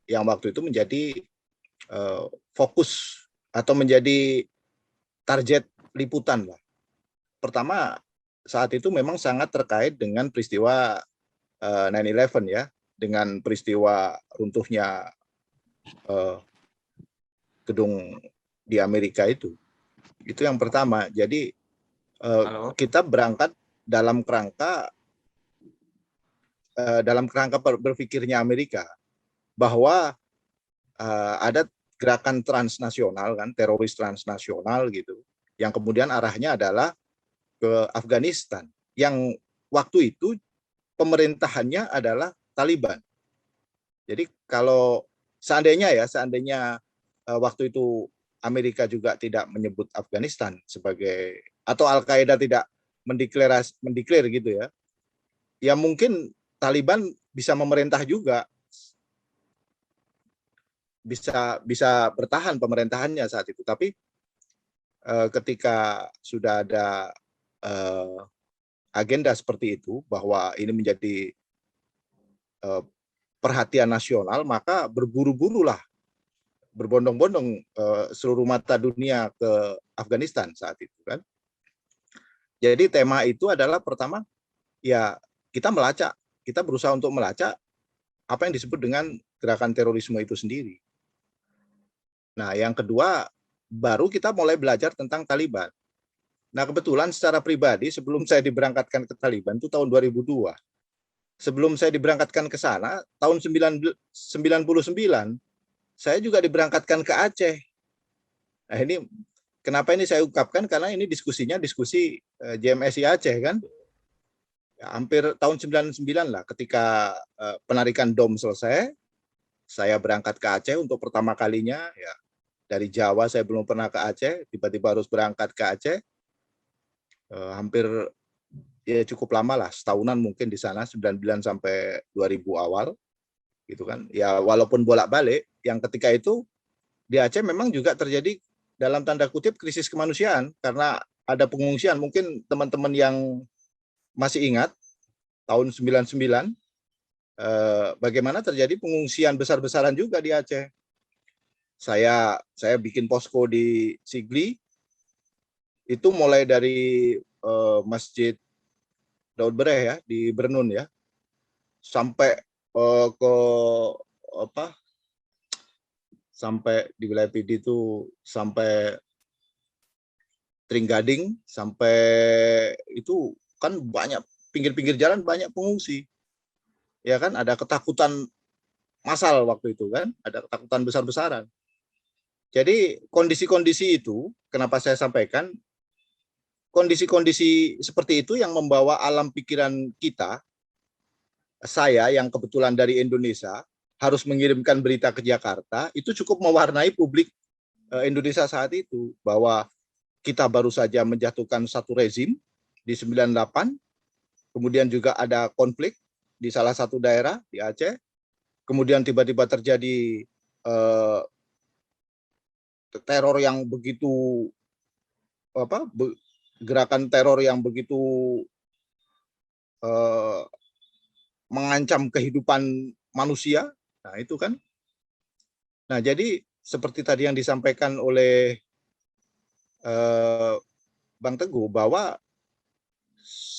S6: waktu itu menjadi fokus atau menjadi target liputan lah. Pertama, saat itu memang sangat terkait dengan peristiwa 9/11 ya, dengan peristiwa runtuhnya gedung di Amerika itu. Itu yang pertama. Jadi kita berangkat dalam kerangka berpikirnya Amerika bahwa ada gerakan transnasional kan, teroris transnasional gitu, yang kemudian arahnya adalah ke Afghanistan, yang waktu itu pemerintahannya adalah Taliban. Jadi kalau seandainya waktu itu Amerika juga tidak menyebut Afghanistan sebagai, atau Al-Qaeda tidak mendeklar gitu ya, ya mungkin Taliban bisa memerintah juga, bisa bertahan pemerintahannya saat itu. Tapi ketika sudah ada agenda seperti itu, bahwa ini menjadi perhatian nasional, maka berburu-burulah, berbondong-bondong seluruh mata dunia ke Afghanistan saat itu kan. Jadi tema itu adalah pertama, ya kita berusaha untuk melacak apa yang disebut dengan gerakan terorisme itu sendiri. Nah, yang kedua, baru kita mulai belajar tentang Taliban. Nah, kebetulan secara pribadi sebelum saya diberangkatkan ke Taliban itu tahun 2002. Sebelum saya diberangkatkan ke sana, tahun 1999, saya juga diberangkatkan ke Aceh. Nah, ini kenapa ini saya ungkapkan? Karena ini diskusi JMSI Aceh kan. Ya, hampir tahun 99 lah, ketika penarikan DOM selesai, saya berangkat ke Aceh untuk pertama kalinya. Ya, dari Jawa saya belum pernah ke Aceh, tiba-tiba harus berangkat ke Aceh. Hampir ya cukup lama lah, setahunan mungkin di sana, 99 sampai 2000 awal gitu kan. Ya walaupun bolak-balik, yang ketika itu di Aceh memang juga terjadi dalam tanda kutip krisis kemanusiaan, karena ada pengungsian. Mungkin teman-teman yang masih ingat tahun 99 bagaimana terjadi pengungsian besar-besaran juga di Aceh. Saya bikin posko di Sigli, itu mulai dari Masjid Daud Bereh ya di Bernun ya, sampai ke sampai di wilayah PD itu sampai Tringgading, sampai itu kan banyak pinggir-pinggir jalan banyak pengungsi. Ya kan, ada ketakutan massal waktu itu kan, ada ketakutan besar-besaran. Jadi kondisi-kondisi itu, kenapa saya sampaikan, kondisi-kondisi seperti itu yang membawa alam pikiran kita, saya yang kebetulan dari Indonesia, harus mengirimkan berita ke Jakarta, itu cukup mewarnai publik Indonesia saat itu, bahwa kita baru saja menjatuhkan satu rezim di 98, kemudian juga ada konflik di salah satu daerah di Aceh, kemudian tiba-tiba terjadi teror yang begitu gerakan teror yang begitu mengancam kehidupan manusia. Nah, itu kan. Nah, jadi seperti tadi yang disampaikan oleh Bang Teguh, bahwa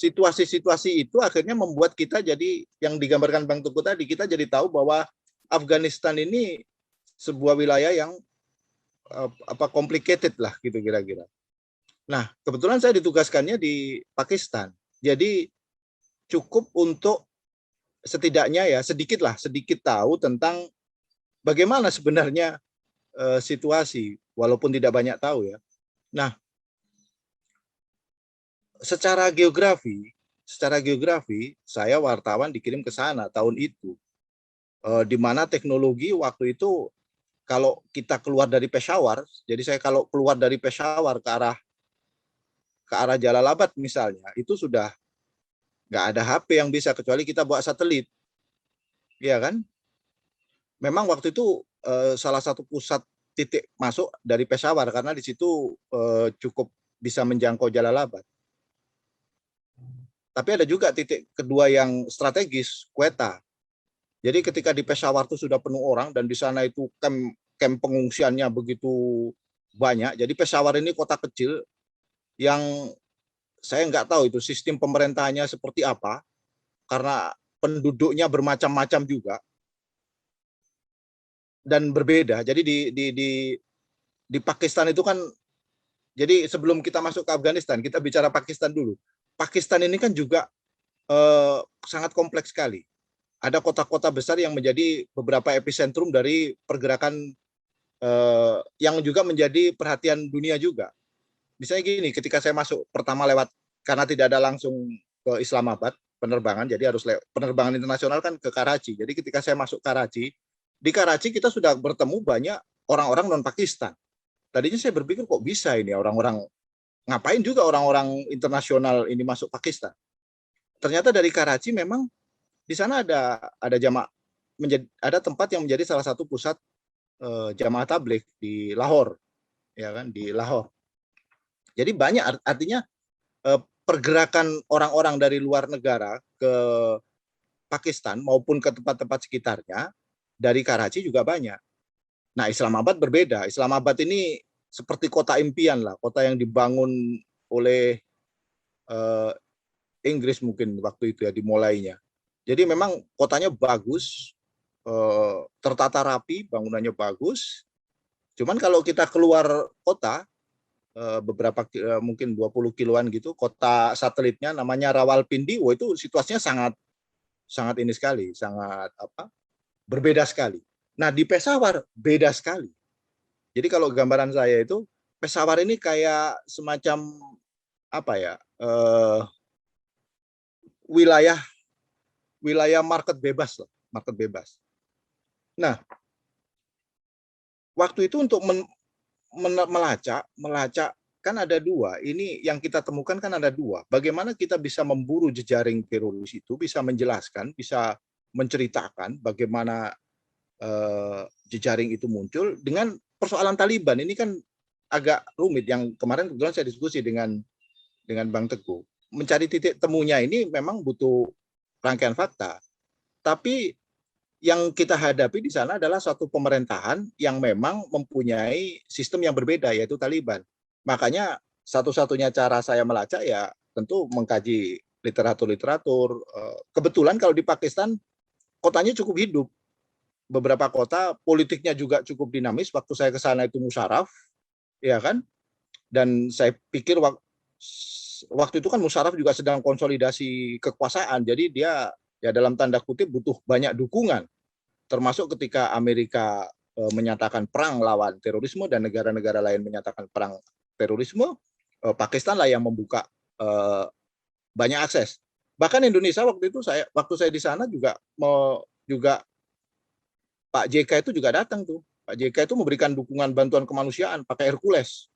S6: situasi-situasi itu akhirnya membuat kita jadi, yang digambarkan Bang Teguh tadi, kita jadi tahu bahwa Afghanistan ini sebuah wilayah yang complicated lah gitu kira-kira. Nah, kebetulan saya ditugaskannya di Pakistan. Jadi cukup untuk setidaknya ya sedikit tahu tentang bagaimana sebenarnya situasi, walaupun tidak banyak tahu ya. Nah, secara geografi saya wartawan dikirim ke sana tahun itu, di mana teknologi waktu itu, kalau kita keluar dari Peshawar, jadi saya kalau keluar dari Peshawar ke arah Jalalabad misalnya, itu sudah nggak ada HP yang bisa, kecuali kita bawa satelit, ya kan? Memang waktu itu salah satu pusat titik masuk dari Peshawar, karena di situ cukup bisa menjangkau Jalalabad. Tapi ada juga titik kedua yang strategis, Quetta. Jadi ketika di Peshawar itu sudah penuh orang, dan di sana itu camp pengungsiannya begitu banyak. Jadi Peshawar ini kota kecil yang saya nggak tahu itu sistem pemerintahannya seperti apa, karena penduduknya bermacam-macam juga dan berbeda. Jadi di Pakistan itu kan, jadi sebelum kita masuk ke Afghanistan, kita bicara Pakistan dulu. Pakistan ini kan juga sangat kompleks sekali. Ada kota-kota besar yang menjadi beberapa epicentrum dari pergerakan yang juga menjadi perhatian dunia juga. Misalnya gini, ketika saya masuk pertama lewat, karena tidak ada langsung ke Islamabad penerbangan, jadi harus penerbangan internasional kan ke Karachi. Jadi ketika saya masuk Karachi, di Karachi kita sudah bertemu banyak orang-orang non-Pakistan. Tadinya saya berpikir kok bisa ini orang-orang, ngapain juga orang-orang internasional ini masuk Pakistan. Ternyata dari Karachi memang di sana ada jamaah, ada tempat yang menjadi salah satu pusat jamaah tabligh di Lahore, ya kan, di Lahore. Jadi banyak, artinya pergerakan orang-orang dari luar negara ke Pakistan maupun ke tempat-tempat sekitarnya dari Karachi juga banyak. Nah, Islamabad berbeda. Islamabad ini seperti kota impian lah, kota yang dibangun oleh Inggris mungkin waktu itu ya dimulainya. Jadi memang kotanya bagus, tertata rapi, bangunannya bagus. Cuman kalau kita keluar kota, beberapa mungkin 20 kiloan gitu, kota satelitnya namanya Rawalpindi, itu situasinya sangat ini sekali, sangat berbeda sekali. Nah, di Peshawar beda sekali. Jadi kalau gambaran saya itu, Peshawar ini kayak semacam wilayah market bebas lah, market bebas. Nah, waktu itu untuk melacak kan ada dua. Ini yang kita temukan kan ada dua. Bagaimana kita bisa memburu jejaring teroris itu, bisa menjelaskan, bisa menceritakan bagaimana jejaring itu muncul dengan persoalan Taliban. Ini kan agak rumit. Yang kemarin kebetulan saya diskusi dengan Bang Teguh. Mencari titik temunya ini memang butuh rangkaian fakta. Tapi yang kita hadapi di sana adalah suatu pemerintahan yang memang mempunyai sistem yang berbeda, yaitu Taliban. Makanya satu-satunya cara saya melacak ya tentu mengkaji literatur-literatur. Kebetulan kalau di Pakistan kotanya cukup hidup. Beberapa kota politiknya juga cukup dinamis. Waktu saya ke sana itu Musharraf, ya kan? Dan saya pikir waktu itu kan Musharraf juga sedang konsolidasi kekuasaan. Jadi dia ya dalam tanda kutip butuh banyak dukungan. Termasuk ketika Amerika menyatakan perang lawan terorisme dan negara-negara lain menyatakan perang terorisme, Pakistan lah yang membuka banyak akses. Bahkan Indonesia waktu saya di sana juga Pak JK itu juga datang tuh. Pak JK itu memberikan dukungan bantuan kemanusiaan pakai Hercules.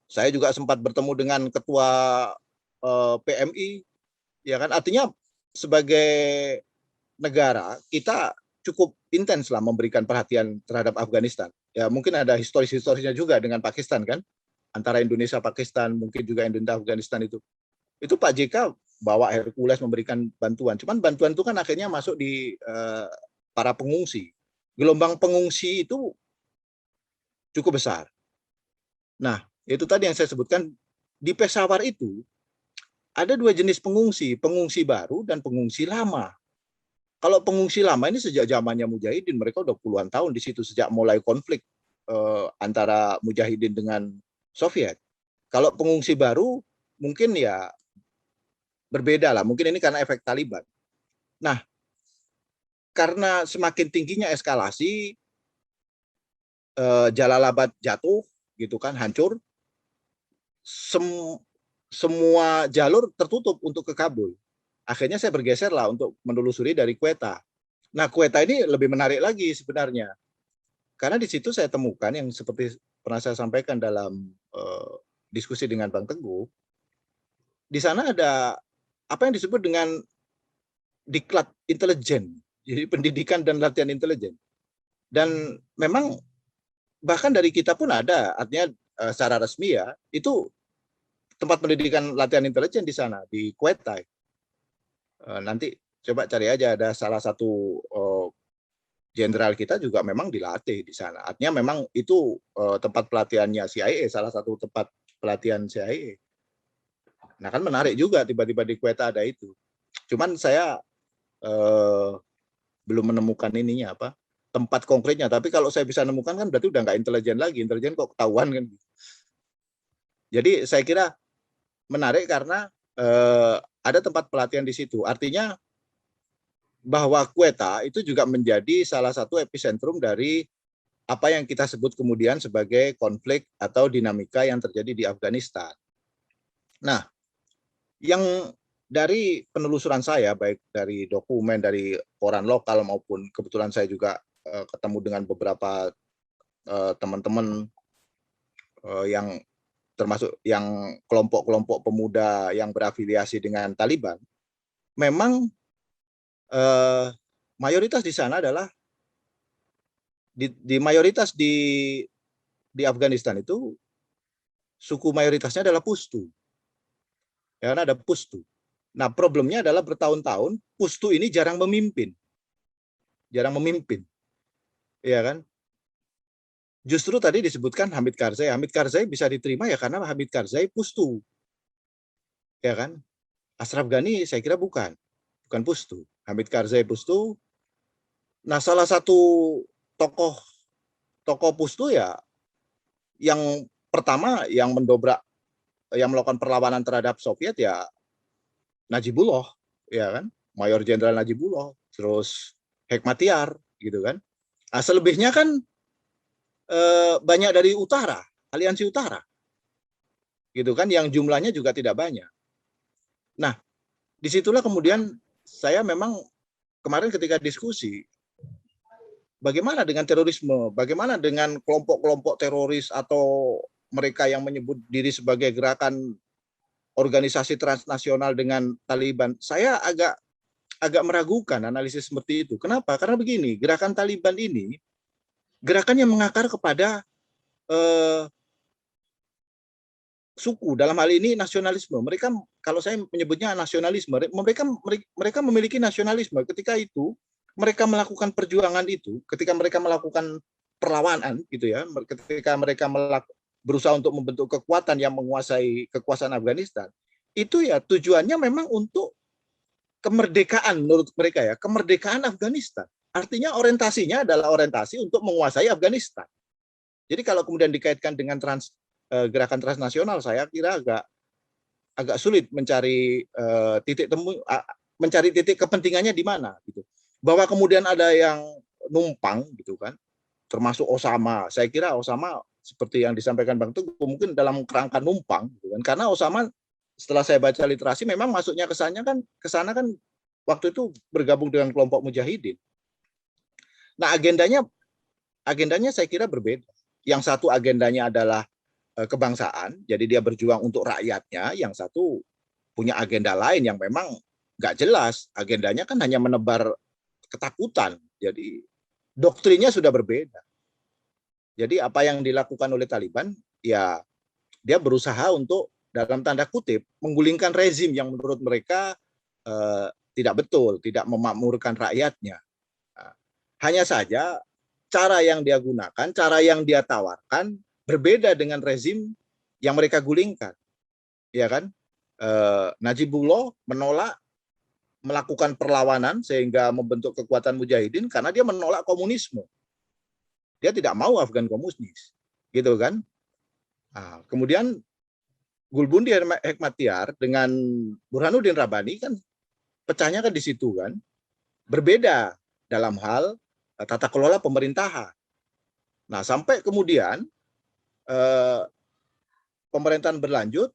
S6: Saya juga sempat bertemu dengan ketua PMI, ya kan. Artinya sebagai negara kita cukup intens lah memberikan perhatian terhadap Afghanistan. Ya mungkin ada historisnya juga dengan Pakistan kan, antara Indonesia Pakistan, mungkin juga Indonesia Afghanistan itu. Itu Pak JK bawa Hercules memberikan bantuan. Cuman bantuan itu kan akhirnya masuk di para pengungsi. Gelombang pengungsi itu cukup besar. Nah, itu tadi yang saya sebutkan, di Peshawar itu ada dua jenis pengungsi baru dan pengungsi lama. Kalau pengungsi lama ini sejak zamannya Mujahidin, mereka udah puluhan tahun di situ sejak mulai konflik antara Mujahidin dengan Soviet. Kalau pengungsi baru mungkin ya berbeda lah, mungkin ini karena efek Taliban. Nah, karena semakin tingginya eskalasi, Jalalabad jatuh, gitu kan, hancur, semua jalur tertutup untuk ke Kabul. Akhirnya saya bergeser lah untuk menelusuri dari Quetta. Nah, Quetta ini lebih menarik lagi sebenarnya, karena di situ saya temukan yang seperti pernah saya sampaikan dalam diskusi dengan Bang Teguh. Di sana ada apa yang disebut dengan diklat intelijen. Jadi pendidikan dan latihan intelijen. Dan memang bahkan dari kita pun ada, artinya secara resmi ya, itu tempat pendidikan latihan intelijen di sana, di Quetta. Nanti coba cari aja, ada salah satu jenderal kita juga memang dilatih di sana. Artinya memang itu tempat pelatihannya CIA, salah satu tempat pelatihan CIA. Nah kan menarik juga tiba-tiba di Quetta ada itu. Cuman saya belum menemukan tempat konkretnya. Tapi kalau saya bisa nemukan kan berarti udah nggak intelijen lagi. Intelijen kok ketahuan kan. Jadi saya kira menarik karena ada tempat pelatihan di situ. Artinya bahwa Quetta itu juga menjadi salah satu epicentrum dari apa yang kita sebut kemudian sebagai konflik atau dinamika yang terjadi di Afghanistan. Nah, yang dari penelusuran saya, baik dari dokumen, dari koran lokal maupun kebetulan saya juga ketemu dengan beberapa teman-teman yang termasuk yang kelompok-kelompok pemuda yang berafiliasi dengan Taliban, memang mayoritas di sana adalah mayoritas di Afghanistan itu suku mayoritasnya adalah Pushtu. Ya, karena ada Pushtu. Nah, problemnya adalah bertahun-tahun Pushtu ini jarang memimpin. Jarang memimpin. Ya kan? Justru tadi disebutkan Hamid Karzai. Hamid Karzai bisa diterima ya karena Hamid Karzai Pushtu. Ya kan? Ashraf Ghani saya kira bukan Pushtu. Hamid Karzai Pushtu. Nah, salah satu tokoh Pushtu ya yang pertama yang mendobrak, yang melakukan perlawanan terhadap Soviet ya Najibullah, ya kan, Mayor Jenderal Najibullah, terus Hekmatyar, gitu kan. Nah, selebihnya kan banyak dari utara, aliansi utara, gitu kan, yang jumlahnya juga tidak banyak. Nah, disitulah kemudian saya memang kemarin ketika diskusi, bagaimana dengan terorisme, bagaimana dengan kelompok-kelompok teroris atau mereka yang menyebut diri sebagai gerakan organisasi transnasional dengan Taliban. Saya agak meragukan analisis seperti itu. Kenapa? Karena begini, gerakan Taliban ini gerakan yang mengakar kepada suku, dalam hal ini nasionalisme. Mereka, kalau saya menyebutnya nasionalisme, mereka memiliki nasionalisme. Ketika itu mereka melakukan perjuangan itu, ketika mereka melakukan perlawanan gitu ya, ketika mereka berusaha untuk membentuk kekuatan yang menguasai kekuasaan Afghanistan, itu ya tujuannya memang untuk kemerdekaan menurut mereka ya, kemerdekaan Afghanistan. Artinya orientasinya adalah orientasi untuk menguasai Afghanistan. Jadi kalau kemudian dikaitkan dengan gerakan transnasional, saya kira agak sulit mencari titik temu, mencari titik kepentingannya di mana gitu. Bahwa kemudian ada yang numpang gitu kan, termasuk Osama. Saya kira Osama seperti yang disampaikan Bang Teguh mungkin dalam kerangka numpang gitu kan. Karena Osama setelah saya baca literasi memang masuknya ke sana kan waktu itu bergabung dengan kelompok mujahidin. Nah, agendanya saya kira berbeda. Yang satu agendanya adalah kebangsaan, jadi dia berjuang untuk rakyatnya. Yang satu punya agenda lain yang memang nggak jelas. Agendanya kan hanya menebar ketakutan. Jadi doktrinnya sudah berbeda. Jadi apa yang dilakukan oleh Taliban, ya dia berusaha untuk dalam tanda kutip menggulingkan rezim yang menurut mereka tidak betul, tidak memakmurkan rakyatnya. Nah, hanya saja cara yang dia gunakan, cara yang dia tawarkan berbeda dengan rezim yang mereka gulingkan, ya kan? Najibullah menolak melakukan perlawanan sehingga membentuk kekuatan mujahidin karena dia menolak komunisme. Dia tidak mau Afgan komunis, gitu kan? Nah, kemudian Gulbundi Hekmatyar dengan Burhanuddin Rabbani kan pecahnya kan di situ kan, berbeda dalam hal tata kelola pemerintahan. Nah, sampai kemudian pemerintahan berlanjut,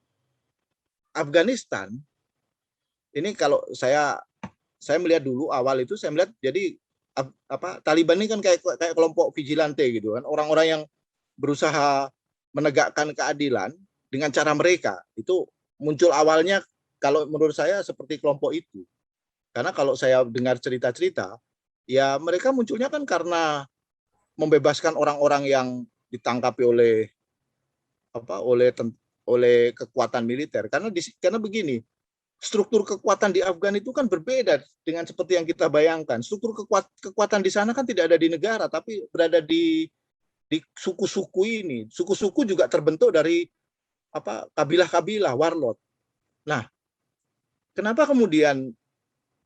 S6: Afghanistan ini kalau saya melihat dulu awal itu saya melihat jadi Taliban ini kan kayak kelompok vigilante gitu kan, orang-orang yang berusaha menegakkan keadilan dengan cara mereka. Itu muncul awalnya kalau menurut saya seperti kelompok itu. Karena kalau saya dengar cerita-cerita, ya mereka munculnya kan karena membebaskan orang-orang yang ditangkapi oleh kekuatan militer. Karena begini, struktur kekuatan di Afgan itu kan berbeda dengan seperti yang kita bayangkan. Struktur kekuatan di sana kan tidak ada di negara, tapi berada di suku-suku ini. Suku-suku juga terbentuk dari kabilah-kabilah, warlord. Nah, kenapa kemudian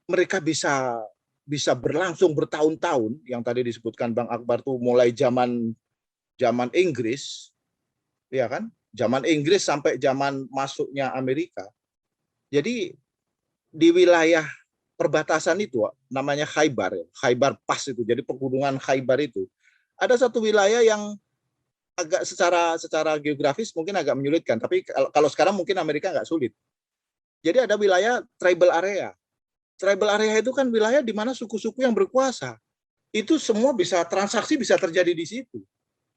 S6: mereka bisa bisa berlangsung bertahun-tahun, yang tadi disebutkan Bang Akbar tuh mulai zaman Inggris, ya kan? Zaman Inggris sampai zaman masuknya Amerika. Jadi di wilayah perbatasan itu namanya Khaybar, Khaybar Pass itu. Jadi pegunungan Khaybar itu ada satu wilayah yang agak secara geografis mungkin agak menyulitkan, tapi kalau sekarang mungkin Amerika nggak sulit. Jadi ada wilayah tribal area. Tribal area itu kan wilayah di mana suku-suku yang berkuasa. Itu semua bisa transaksi bisa terjadi di situ.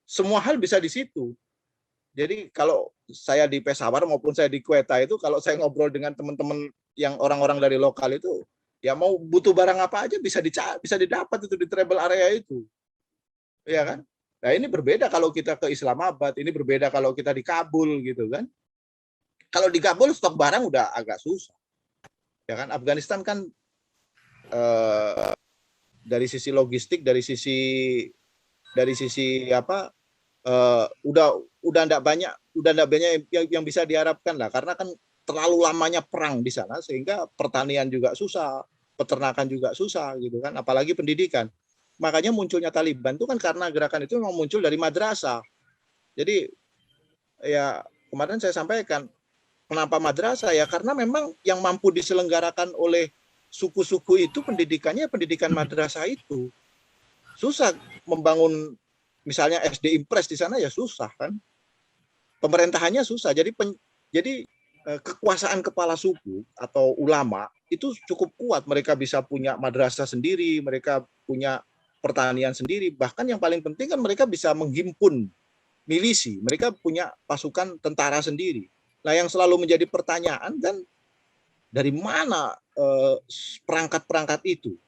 S6: Semua hal bisa di situ. Jadi kalau saya di Peshawar maupun saya di Quetta itu, kalau saya ngobrol dengan teman-teman yang orang-orang dari lokal itu, ya mau butuh barang apa aja bisa didapat itu di tribal area itu. Ya kan? Nah, ini berbeda kalau kita ke Islamabad, ini berbeda kalau kita di Kabul gitu kan. Kalau di Kabul stok barang udah agak susah. Ya kan, Afghanistan kan dari sisi logistik, dari sisi apa udah enggak banyak yang bisa diharapkan lah, karena kan terlalu lamanya perang di sana sehingga pertanian juga susah, peternakan juga susah gitu kan, apalagi pendidikan. Makanya munculnya Taliban itu kan karena gerakan itu memang muncul dari madrasah. Jadi ya kemarin saya sampaikan, kenapa madrasah ya, karena memang yang mampu diselenggarakan oleh suku-suku itu pendidikannya pendidikan madrasah itu. Susah membangun misalnya SD Impres di sana ya susah kan. Pemerintahannya susah. Jadi kekuasaan kepala suku atau ulama itu cukup kuat. Mereka bisa punya madrasah sendiri, mereka punya pertanian sendiri, bahkan yang paling penting kan mereka bisa menghimpun milisi, mereka punya pasukan tentara sendiri. Nah, yang selalu menjadi pertanyaan kan dari mana perangkat-perangkat itu?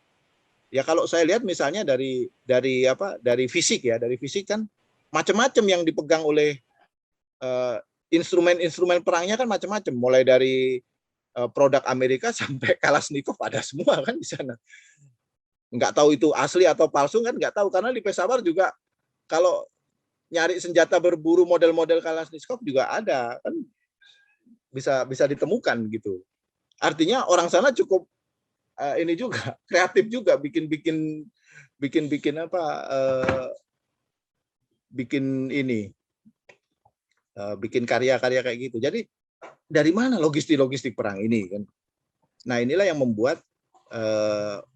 S6: Ya kalau saya lihat misalnya dari fisik ya, dari fisik kan macam-macam yang dipegang oleh instrumen-instrumen perangnya kan macam-macam, mulai dari produk Amerika sampai Kalashnikov ada semua kan di sana. Nggak tahu itu asli atau palsu kan nggak tahu, karena di Peshawar juga kalau nyari senjata berburu model-model Kalashnikov juga ada kan, bisa ditemukan gitu. Artinya orang sana cukup ini juga kreatif juga bikin karya-karya kayak gitu. Jadi dari mana logistik perang ini kan? Nah, inilah yang membuat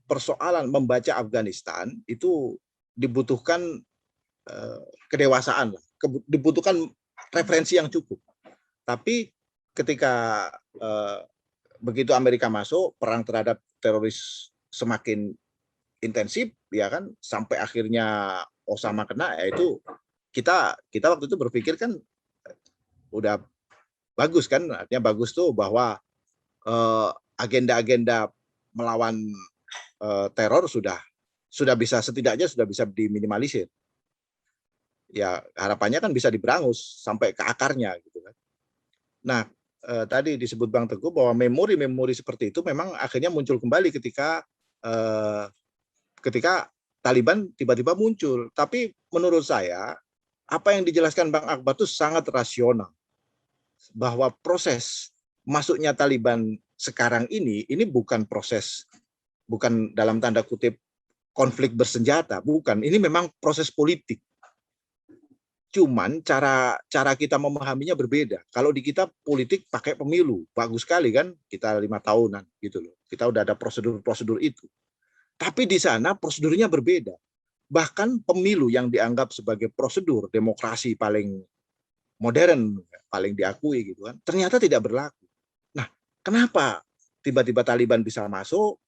S6: persoalan membaca Afghanistan itu dibutuhkan kedewasaan, dibutuhkan referensi yang cukup. Tapi ketika begitu Amerika masuk, perang terhadap teroris semakin intensif, ya kan, sampai akhirnya Osama kena, yaitu kita waktu itu berpikir kan udah bagus kan, artinya bagus tuh bahwa agenda-agenda melawan teror sudah bisa, setidaknya sudah bisa diminimalisir. Ya harapannya kan bisa diberangus sampai ke akarnya gitu kan. Nah, tadi disebut Bang Teguh bahwa memori seperti itu memang akhirnya muncul kembali ketika Taliban tiba-tiba muncul. Tapi menurut saya apa yang dijelaskan Bang Akbar itu sangat rasional, bahwa proses masuknya Taliban sekarang ini bukan dalam tanda kutip konflik bersenjata, bukan. Ini memang proses politik. Cuman cara kita memahaminya berbeda. Kalau di kita politik pakai pemilu, bagus sekali kan, kita 5 tahunan gitu loh. Kita udah ada prosedur itu. Tapi di sana prosedurnya berbeda. Bahkan pemilu yang dianggap sebagai prosedur demokrasi paling modern, paling diakui gitu kan, ternyata tidak berlaku. Nah, kenapa tiba-tiba Taliban bisa masuk,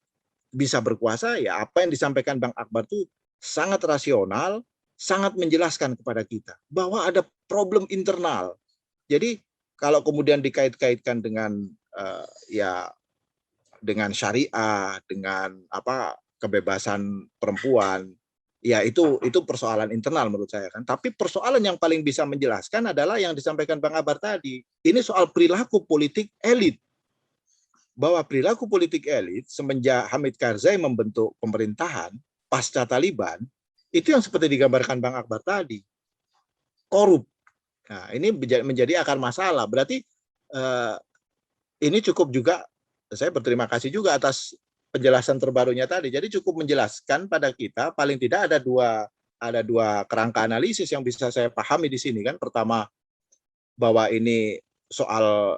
S6: bisa berkuasa? Ya apa yang disampaikan Bang Akbar itu sangat rasional, sangat menjelaskan kepada kita bahwa ada problem internal. Jadi kalau kemudian dikait-kaitkan dengan dengan syariah, dengan kebebasan perempuan, ya itu persoalan internal menurut saya kan. Tapi persoalan yang paling bisa menjelaskan adalah yang disampaikan Bang Akbar tadi. Ini soal perilaku politik elit. Bahwa perilaku politik elit semenjak Hamid Karzai membentuk pemerintahan pasca Taliban, itu yang seperti digambarkan Bang Akbar tadi. Korup. Nah, ini menjadi akar masalah. Berarti ini cukup juga, saya berterima kasih juga atas penjelasan terbarunya tadi. Jadi cukup menjelaskan pada kita, paling tidak ada dua kerangka analisis yang bisa saya pahami di sini kan. Pertama, bahwa ini soal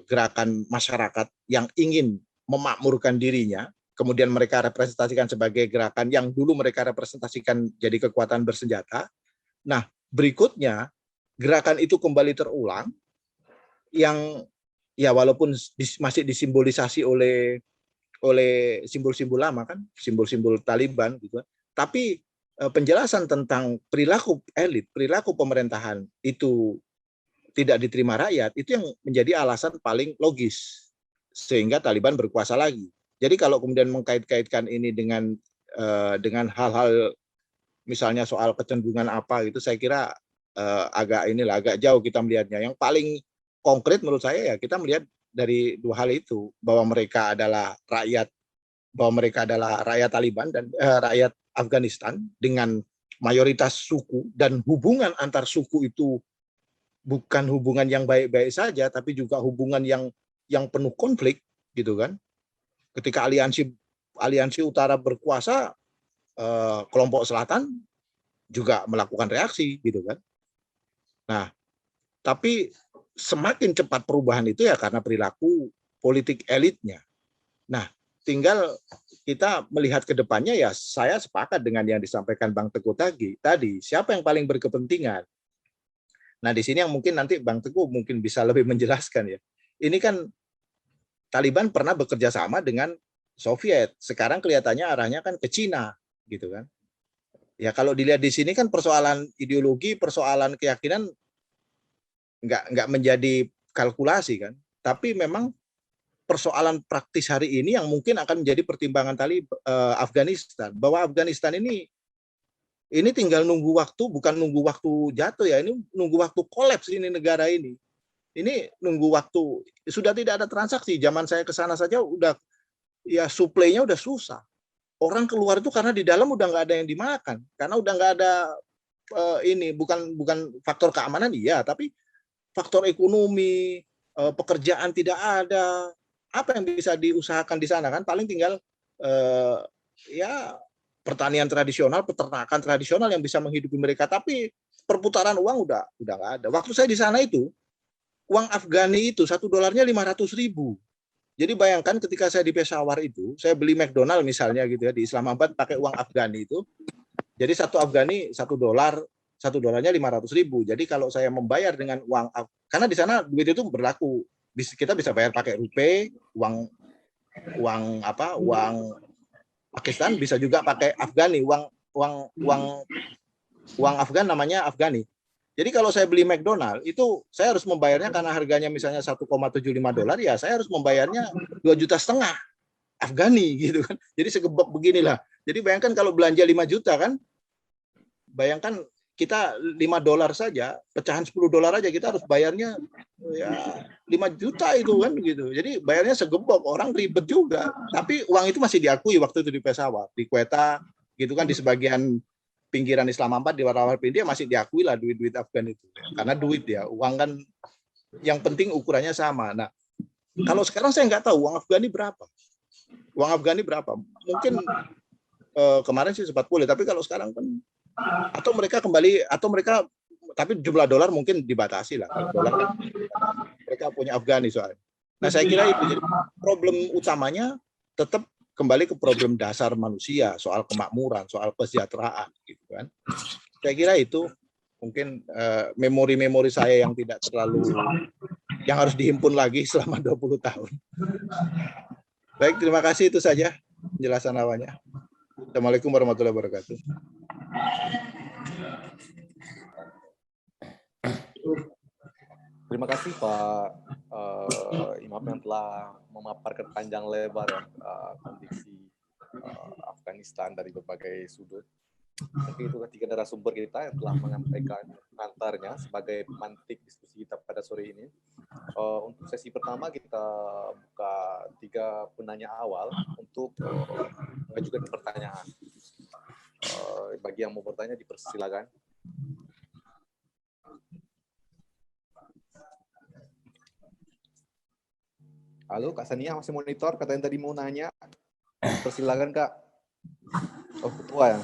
S6: gerakan masyarakat yang ingin memakmurkan dirinya, kemudian mereka representasikan sebagai gerakan yang dulu mereka representasikan jadi kekuatan bersenjata. Nah, berikutnya gerakan itu kembali terulang, yang ya walaupun masih disimbolisasi oleh simbol-simbol lama kan, simbol-simbol Taliban gitu. Tapi penjelasan tentang perilaku elit, perilaku pemerintahan itu tidak diterima rakyat, itu yang menjadi alasan paling logis sehingga Taliban berkuasa lagi. Jadi kalau kemudian mengkait-kaitkan ini dengan hal-hal misalnya soal kecenderungan apa gitu, saya kira agak jauh kita melihatnya. Yang paling konkret menurut saya ya kita melihat dari dua hal itu, bahwa mereka adalah rakyat Taliban dan rakyat Afghanistan dengan mayoritas suku, dan hubungan antar suku itu bukan hubungan yang baik-baik saja, tapi juga hubungan yang penuh konflik gitu kan. Ketika aliansi utara berkuasa, kelompok selatan juga melakukan reaksi gitu kan. Nah, tapi semakin cepat perubahan itu ya karena perilaku politik elitnya. Nah, tinggal kita melihat ke depannya, ya saya sepakat dengan yang disampaikan Bang Teguh tadi, siapa yang paling berkepentingan. Nah, di sini yang mungkin nanti Bang Teguh mungkin bisa lebih menjelaskan ya. Ini kan Taliban pernah bekerja sama dengan Soviet, sekarang kelihatannya arahnya kan ke Cina gitu kan. Ya kalau dilihat di sini kan persoalan ideologi, persoalan keyakinan nggak menjadi kalkulasi kan, tapi memang persoalan praktis hari ini yang mungkin akan menjadi pertimbangan Afghanistan, bahwa Afghanistan ini tinggal nunggu waktu, bukan nunggu waktu jatuh ya, ini nunggu waktu kolaps ini negara ini. Ini nunggu waktu, sudah tidak ada transaksi. Zaman saya ke sana saja udah ya suplainya udah susah. Orang keluar itu karena di dalam udah nggak ada yang dimakan, karena udah nggak ada ini bukan faktor keamanan iya, tapi faktor ekonomi, pekerjaan tidak ada. Apa yang bisa diusahakan di sana kan? Paling tinggal ya pertanian tradisional, peternakan tradisional yang bisa menghidupi mereka. Tapi perputaran uang udah nggak ada. Waktu saya di sana itu, uang Afghani itu $1 500.000. Jadi bayangkan ketika saya di Peshawar itu, saya beli McDonald misalnya gitu ya, di Islamabad pakai uang Afghani itu. Jadi satu Afghani $1, $1 500.000. Jadi kalau saya membayar dengan uang, karena di sana duit itu berlaku, kita bisa bayar pakai rupiah, uang Pakistan, bisa juga pakai Afghani, uang Afgan namanya Afghani. Jadi kalau saya beli McDonald itu saya harus membayarnya karena harganya misalnya $1,75, ya saya harus membayarnya 2,5 juta Afghani gitu kan. Jadi segebok beginilah. Jadi bayangkan kalau belanja 5 juta kan, bayangkan kita $5 saja, pecahan $10 aja kita harus bayarnya ya 5 juta itu kan gitu. Jadi bayarnya segebok, orang ribet juga. Tapi uang itu masih diakui waktu itu di Peshawar, di Quetta gitu kan, di sebagian pinggiran Islamabad, di Rawalpindi masih diakui lah duit Afgan itu. Karena duit ya, uang kan yang penting ukurannya sama. Nah, kalau sekarang saya nggak tahu uang Afghani berapa. Uang Afghani berapa? Mungkin kemarin sih sempat pulih, tapi kalau sekarang kan atau mereka kembali, atau mereka, tapi jumlah dolar mungkin dibatasi lah. Kalau dolar kan mereka punya Afghani soalnya. Nah, saya kira itu jadi problem utamanya tetap kembali ke problem dasar manusia, soal kemakmuran, soal kesejahteraan gitu kan. Saya kira itu mungkin memori-memori saya yang tidak terlalu, yang harus dihimpun lagi selama 20 tahun. Baik, terima kasih, itu saja penjelasan awalnya. Assalamualaikum warahmatullahi wabarakatuh.
S2: Terima kasih Pak Imam yang telah memaparkan panjang lebar kondisi Afghanistan dari berbagai sudut. Mungkin itu ketiga narasumber kita yang telah menyampaikan antaranya sebagai pemantik diskusi kita pada sore ini. Untuk sesi pertama kita buka 3 penanya awal untuk mengajukan pertanyaan. Bagi yang mau bertanya dipersilakan. Halo, Kak Sania masih monitor, katanya tadi mau nanya. Persilakan Kak. Oh, ketua ya.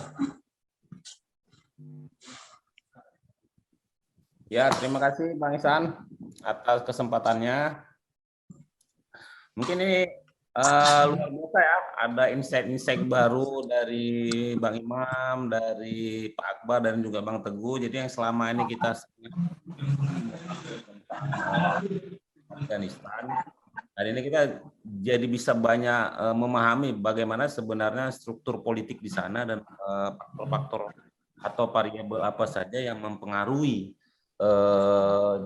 S3: Ya, terima kasih Bang Ihsan atas kesempatannya. Mungkin ini luar biasa ya, ada insight-insight baru dari Bang Imam, dari Pak Akbar, dan juga Bang Teguh. Jadi yang selama ini kita Afghanistan, hari ini kita jadi bisa banyak memahami bagaimana sebenarnya struktur politik di sana dan faktor-faktor atau variabel apa saja yang mempengaruhi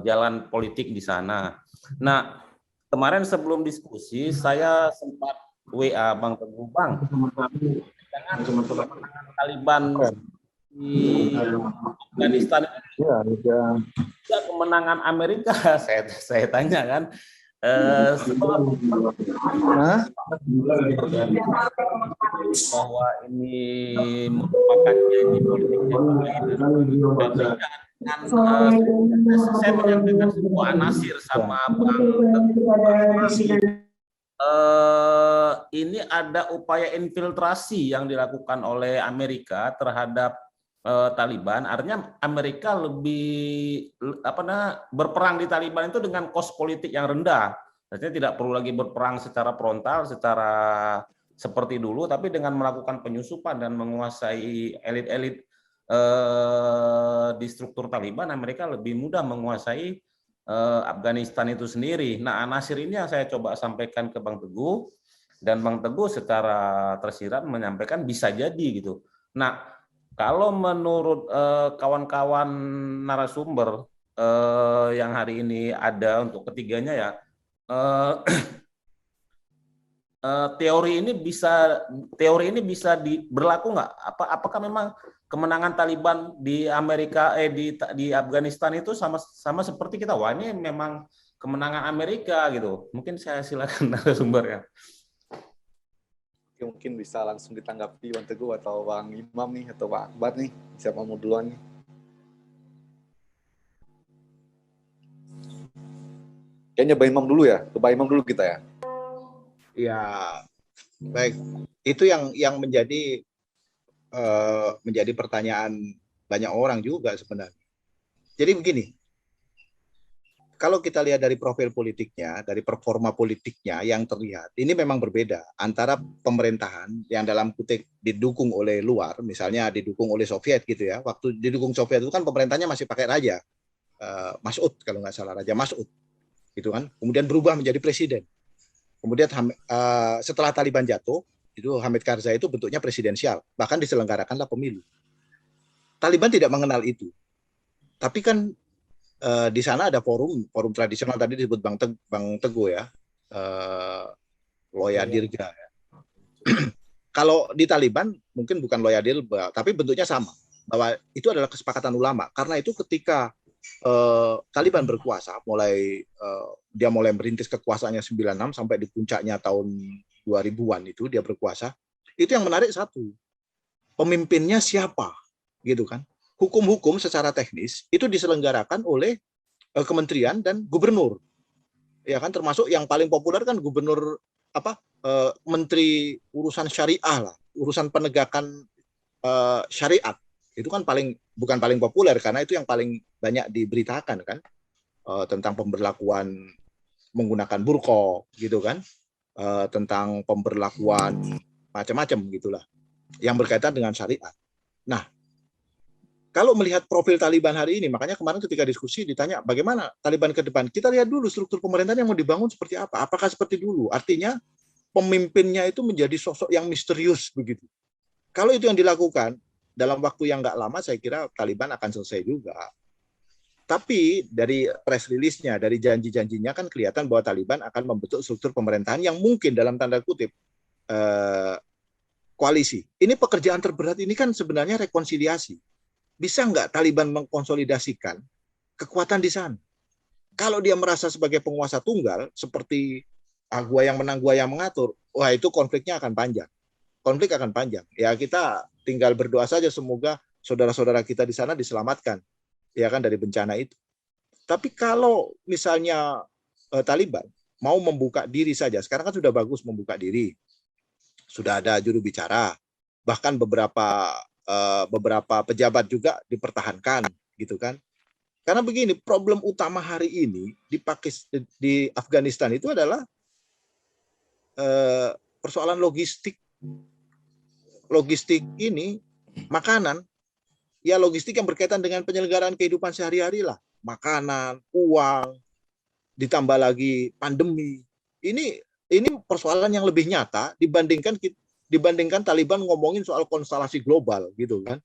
S3: jalan politik di sana. Nah, kemarin sebelum diskusi saya sempat WA Bang Teguh, Bang, jangan kemenangan Taliban di Afghanistan juga kemenangan Amerika. Saya tanya kan, bahwa ini merupakan janji politik yang saya menyampaikan sebuah anasir sama Bang ini ada upaya infiltrasi yang dilakukan oleh Amerika terhadap Taliban. Artinya Amerika lebih berperang di Taliban itu dengan kos politik yang rendah. Artinya tidak perlu lagi berperang secara frontal, secara seperti dulu, tapi dengan melakukan penyusupan dan menguasai elit-elit di struktur Taliban, Amerika lebih mudah menguasai Afghanistan itu sendiri. Nah, anasir ini yang saya coba sampaikan ke Bang Teguh, dan Bang Teguh secara tersirat menyampaikan bisa jadi gitu. Nah, kalau menurut kawan-kawan narasumber yang hari ini ada untuk ketiganya ya, teori ini bisa berlaku nggak? Apakah memang kemenangan Taliban di Amerika di Afghanistan itu sama seperti kita? Wah, ini memang kemenangan Amerika gitu. Mungkin saya silakan narasumber ya.
S2: Mungkin bisa langsung ditanggapi Bang Teguh atau Bang Imam nih atau Pak Akbar nih. Siapa mau duluan nih? Kayaknya Bang Imam dulu ya. Ke Bang Imam dulu kita ya.
S6: Ya, baik. Itu yang menjadi pertanyaan banyak orang juga sebenarnya. Jadi begini, kalau kita lihat dari profil politiknya, dari performa politiknya yang terlihat, ini memang berbeda antara pemerintahan yang dalam kutip didukung oleh luar, misalnya didukung oleh Soviet gitu ya. Waktu didukung Soviet itu kan pemerintahnya masih pakai raja, Mas'ud kalau nggak salah, Raja Mas'ud, gitu kan. Kemudian berubah menjadi presiden. Kemudian setelah Taliban jatuh, itu Hamid Karzai itu bentuknya presidensial, bahkan diselenggarakanlah pemilu. Taliban tidak mengenal itu, tapi kan di sana ada forum tradisional tadi disebut Bang Teguh ya, Loya Dirga. Ya. Kalau di Taliban mungkin bukan Loya Dirga, tapi bentuknya sama, bahwa itu adalah kesepakatan ulama. Karena itu ketika Taliban berkuasa, dia mulai merintis kekuasaannya 96 sampai di puncaknya tahun 2000-an itu dia berkuasa. Itu yang menarik satu, pemimpinnya siapa, gitu kan? Hukum-hukum secara teknis itu diselenggarakan oleh kementerian dan gubernur, ya kan, termasuk yang paling populer kan gubernur menteri urusan syariah lah, urusan penegakan syariat, itu kan bukan paling populer karena itu yang paling banyak diberitakan kan, tentang pemberlakuan menggunakan burqa gitu kan, tentang pemberlakuan macam-macam gitulah yang berkaitan dengan syariat. Nah, kalau melihat profil Taliban hari ini, makanya kemarin ketika diskusi ditanya bagaimana Taliban ke depan, kita lihat dulu struktur pemerintahan yang mau dibangun seperti apa. Apakah seperti dulu? Artinya pemimpinnya itu menjadi sosok yang misterius begitu. Kalau itu yang dilakukan dalam waktu yang nggak lama, saya kira Taliban akan selesai juga. Tapi dari press release-nya, dari janji-janjinya kan kelihatan bahwa Taliban akan membentuk struktur pemerintahan yang mungkin dalam tanda kutip koalisi. Ini pekerjaan terberat ini kan sebenarnya rekonsiliasi. Bisa nggak Taliban mengkonsolidasikan kekuatan di sana? Kalau dia merasa sebagai penguasa tunggal, seperti gua yang menang, gua yang mengatur, wah itu konfliknya akan panjang. Konflik akan panjang. Ya kita tinggal berdoa saja semoga saudara-saudara kita di sana diselamatkan, ya kan, dari bencana itu. Tapi kalau misalnya Taliban mau membuka diri saja, sekarang kan sudah bagus membuka diri. sudah ada juru bicara, bahkan beberapa pejabat juga dipertahankan, gitu kan? Karena begini, problem utama hari ini di Afghanistan itu adalah persoalan logistik ini, makanan, ya logistik yang berkaitan dengan penyelenggaraan kehidupan sehari-hari lah, makanan, uang, ditambah lagi pandemi. Ini persoalan yang lebih nyata dibandingkan Taliban ngomongin soal konstelasi global, gitu kan?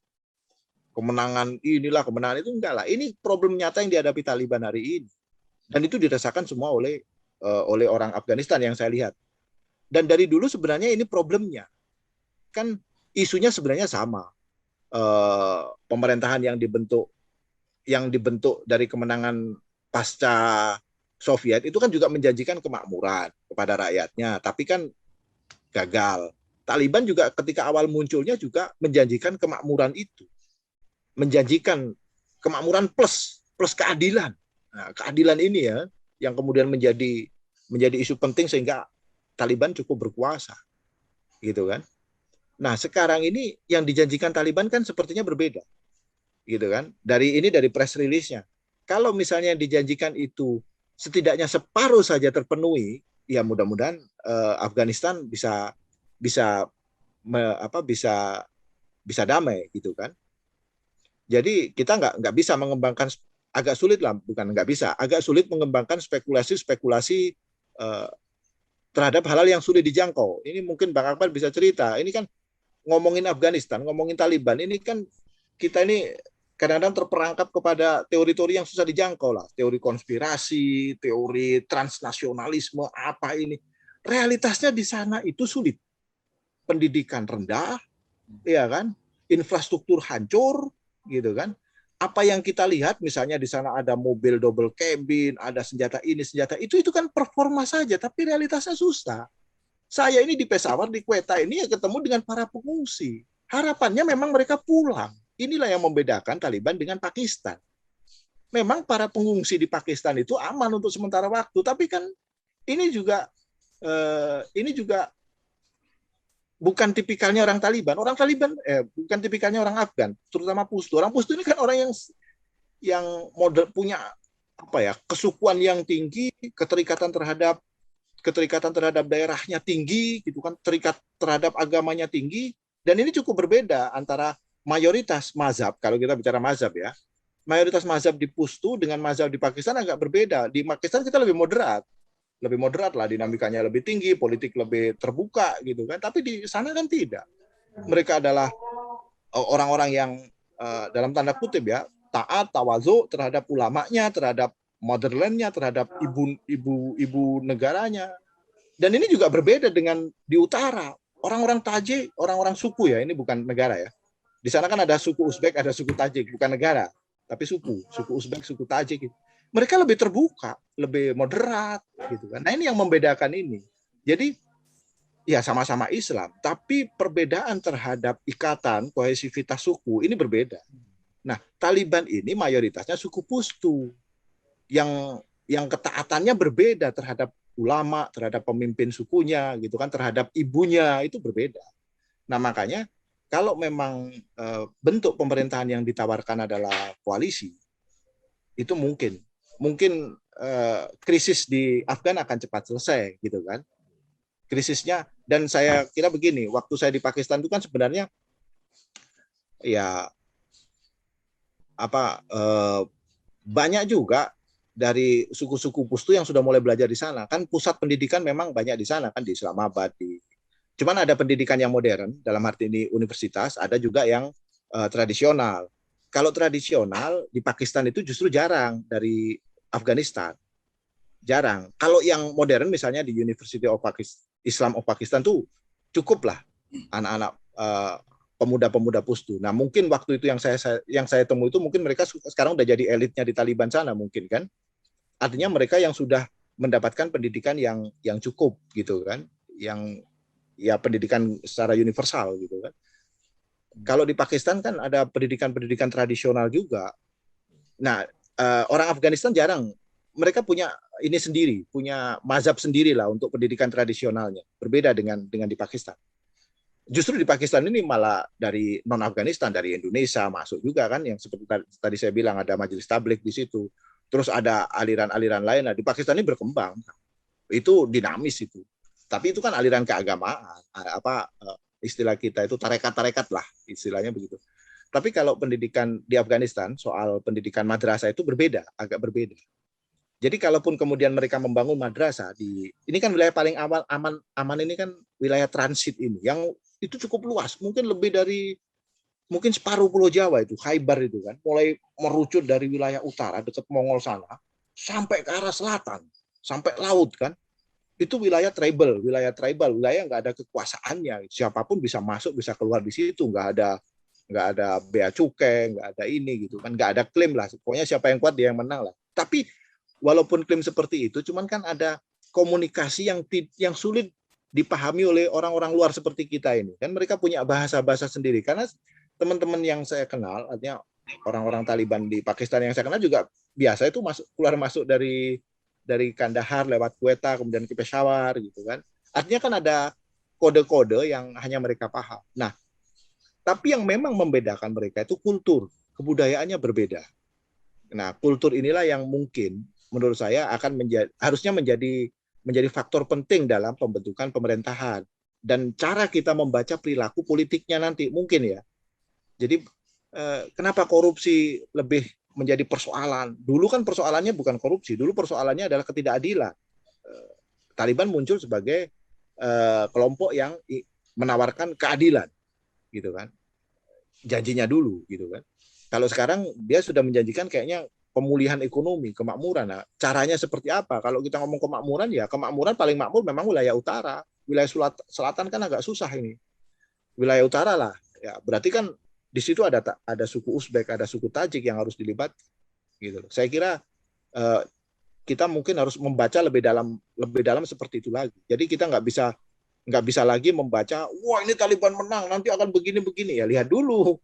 S6: Kemenangan inilah, kemenangan itu, enggak lah. Ini problem nyata yang dihadapi Taliban hari ini, dan itu dirasakan semua oleh orang Afghanistan yang saya lihat. Dan dari dulu sebenarnya ini problemnya, kan isunya sebenarnya sama. Pemerintahan yang dibentuk dari kemenangan pasca Soviet itu kan juga menjanjikan kemakmuran kepada rakyatnya, tapi kan gagal. Taliban juga ketika awal munculnya juga menjanjikan kemakmuran itu, menjanjikan kemakmuran plus keadilan. Nah, keadilan ini ya yang kemudian menjadi isu penting sehingga Taliban cukup berkuasa, gitu kan? Nah, sekarang ini yang dijanjikan Taliban kan sepertinya berbeda, gitu kan? Dari press release-nya. Kalau misalnya yang dijanjikan itu setidaknya separuh saja terpenuhi, ya mudah-mudahan Afghanistan bisa damai, gitu kan? Jadi kita nggak bisa mengembangkan, agak sulit mengembangkan spekulasi terhadap hal-hal yang sulit dijangkau. Ini mungkin Bang Akbar bisa cerita. Ini kan ngomongin Afghanistan, ngomongin Taliban, ini kan kita ini kadang-kadang terperangkap kepada teori-teori yang susah dijangkau lah. Teori konspirasi, teori transnasionalisme, apa ini. Realitasnya di sana itu sulit. Pendidikan rendah, ya kan? Infrastruktur hancur, gitu kan? Apa yang kita lihat misalnya di sana ada mobil double cabin, ada senjata ini, senjata itu kan performa saja, tapi realitasnya susah. Saya ini di Peshawar, di Quetta ini ya ketemu dengan para pengungsi. Harapannya memang mereka pulang. Inilah yang membedakan Taliban dengan Pakistan. Memang para pengungsi di Pakistan itu aman untuk sementara waktu, tapi kan ini juga bukan tipikalnya orang Taliban. Orang Taliban bukan tipikalnya orang Afgan, terutama Pushtu. Orang Pushtu ini kan orang yang model punya kesukuan yang tinggi, keterikatan terhadap daerahnya tinggi, gitu kan, terikat terhadap agamanya tinggi, dan ini cukup berbeda antara mayoritas mazhab. Kalau kita bicara mazhab ya, mayoritas mazhab di Pushtu dengan mazhab di Pakistan agak berbeda. Di Pakistan kita lebih moderat lah, dinamikanya lebih tinggi, politik lebih terbuka, gitu kan. Tapi di sana kan tidak. Mereka adalah orang-orang yang dalam tanda kutip ya, taat, tawazu terhadap ulamanya, terhadap motherland-nya, terhadap ibu negaranya. Dan ini juga berbeda dengan di utara. Orang-orang Tajik, orang-orang suku ya, ini bukan negara ya. Di sana kan ada suku Uzbek, ada suku Tajik, bukan negara, tapi suku Uzbek, suku Tajik. Mereka lebih terbuka, lebih moderat, gitu kan. Nah, ini yang membedakan ini. Jadi ya sama-sama Islam, tapi perbedaan terhadap ikatan kohesivitas suku ini berbeda. Nah, Taliban ini mayoritasnya suku Pushtu yang ketaatannya berbeda terhadap ulama, terhadap pemimpin sukunya, gitu kan, terhadap ibunya itu berbeda. Nah, makanya kalau memang bentuk pemerintahan yang ditawarkan adalah koalisi, itu mungkin krisis di Afgan akan cepat selesai, gitu kan. Krisisnya, dan saya kira begini, waktu saya di Pakistan itu kan sebenarnya ya banyak juga dari suku-suku Pushtu yang sudah mulai belajar di sana. Kan pusat pendidikan memang banyak di sana, kan di Islamabad. Cuman ada pendidikan yang modern, dalam arti ini universitas, ada juga yang tradisional. Kalau tradisional di Pakistan itu justru jarang dari Afghanistan. Jarang. Kalau yang modern misalnya di University of Islam of Pakistan tuh cukup lah anak-anak pemuda-pemuda Pushtu. Nah, mungkin waktu itu yang saya temui itu mungkin mereka sekarang udah jadi elitnya di Taliban sana mungkin kan. Artinya mereka yang sudah mendapatkan pendidikan yang cukup, gitu kan. Yang ya pendidikan secara universal, gitu kan. Kalau di Pakistan kan ada pendidikan tradisional juga. Nah, orang Afghanistan jarang. Mereka punya ini sendiri, punya mazhab sendiri lah untuk pendidikan tradisionalnya. Berbeda dengan di Pakistan. Justru di Pakistan ini malah dari non Afghanistan, dari Indonesia masuk juga kan, yang seperti tadi saya bilang ada majelis tabligh di situ. Terus ada aliran-aliran lain. Nah, di Pakistan ini berkembang. Itu dinamis itu. Tapi itu kan aliran keagamaan. Istilah kita itu tarekat-tarekat lah, istilahnya begitu. Tapi kalau pendidikan di Afghanistan, soal pendidikan madrasah itu berbeda, agak berbeda. Jadi kalaupun kemudian mereka membangun madrasah ini kan wilayah paling aman ini kan wilayah transit ini, yang itu cukup luas, mungkin lebih dari mungkin separuh Pulau Jawa itu, Khaybar itu kan, mulai merucut dari wilayah utara dekat Mongol sana sampai ke arah selatan, sampai laut kan. Itu wilayah tribal, wilayah nggak ada kekuasaannya, siapapun bisa masuk, bisa keluar di situ, nggak ada bea cukai, nggak ada ini gitu kan, nggak ada klaim lah, pokoknya siapa yang kuat dia yang menang lah. Tapi walaupun klaim seperti itu, cuman kan ada komunikasi yang sulit dipahami oleh orang-orang luar seperti kita ini. Kan mereka punya bahasa-bahasa sendiri. Karena teman-teman yang saya kenal, artinya orang-orang Taliban di Pakistan yang saya kenal juga biasa itu keluar masuk dari Kandahar lewat Quetta kemudian ke Peshawar gitu kan. Artinya kan ada kode-kode yang hanya mereka paham. Nah, tapi yang memang membedakan mereka itu kultur, kebudayaannya berbeda. Nah, kultur inilah yang mungkin menurut saya harusnya menjadi faktor penting dalam pembentukan pemerintahan dan cara kita membaca perilaku politiknya nanti mungkin ya. Jadi kenapa korupsi lebih menjadi persoalan? Dulu kan persoalannya bukan korupsi, dulu persoalannya adalah ketidakadilan. Taliban muncul sebagai kelompok yang menawarkan keadilan, gitu kan? Janjinya dulu, gitu kan? Kalau sekarang dia sudah menjanjikan kayaknya pemulihan ekonomi, kemakmuran. Nah, caranya seperti apa? Kalau kita ngomong kemakmuran, ya kemakmuran paling makmur memang wilayah utara. Wilayah selatan kan agak susah ini. Wilayah utara lah, ya berarti kan di situ ada suku Uzbek, ada suku Tajik yang harus dilibat. Gitu. Saya kira kita mungkin harus membaca lebih dalam seperti itu lagi. Jadi kita nggak bisa lagi membaca, wah ini Taliban menang, nanti akan begini-begini. Ya lihat dulu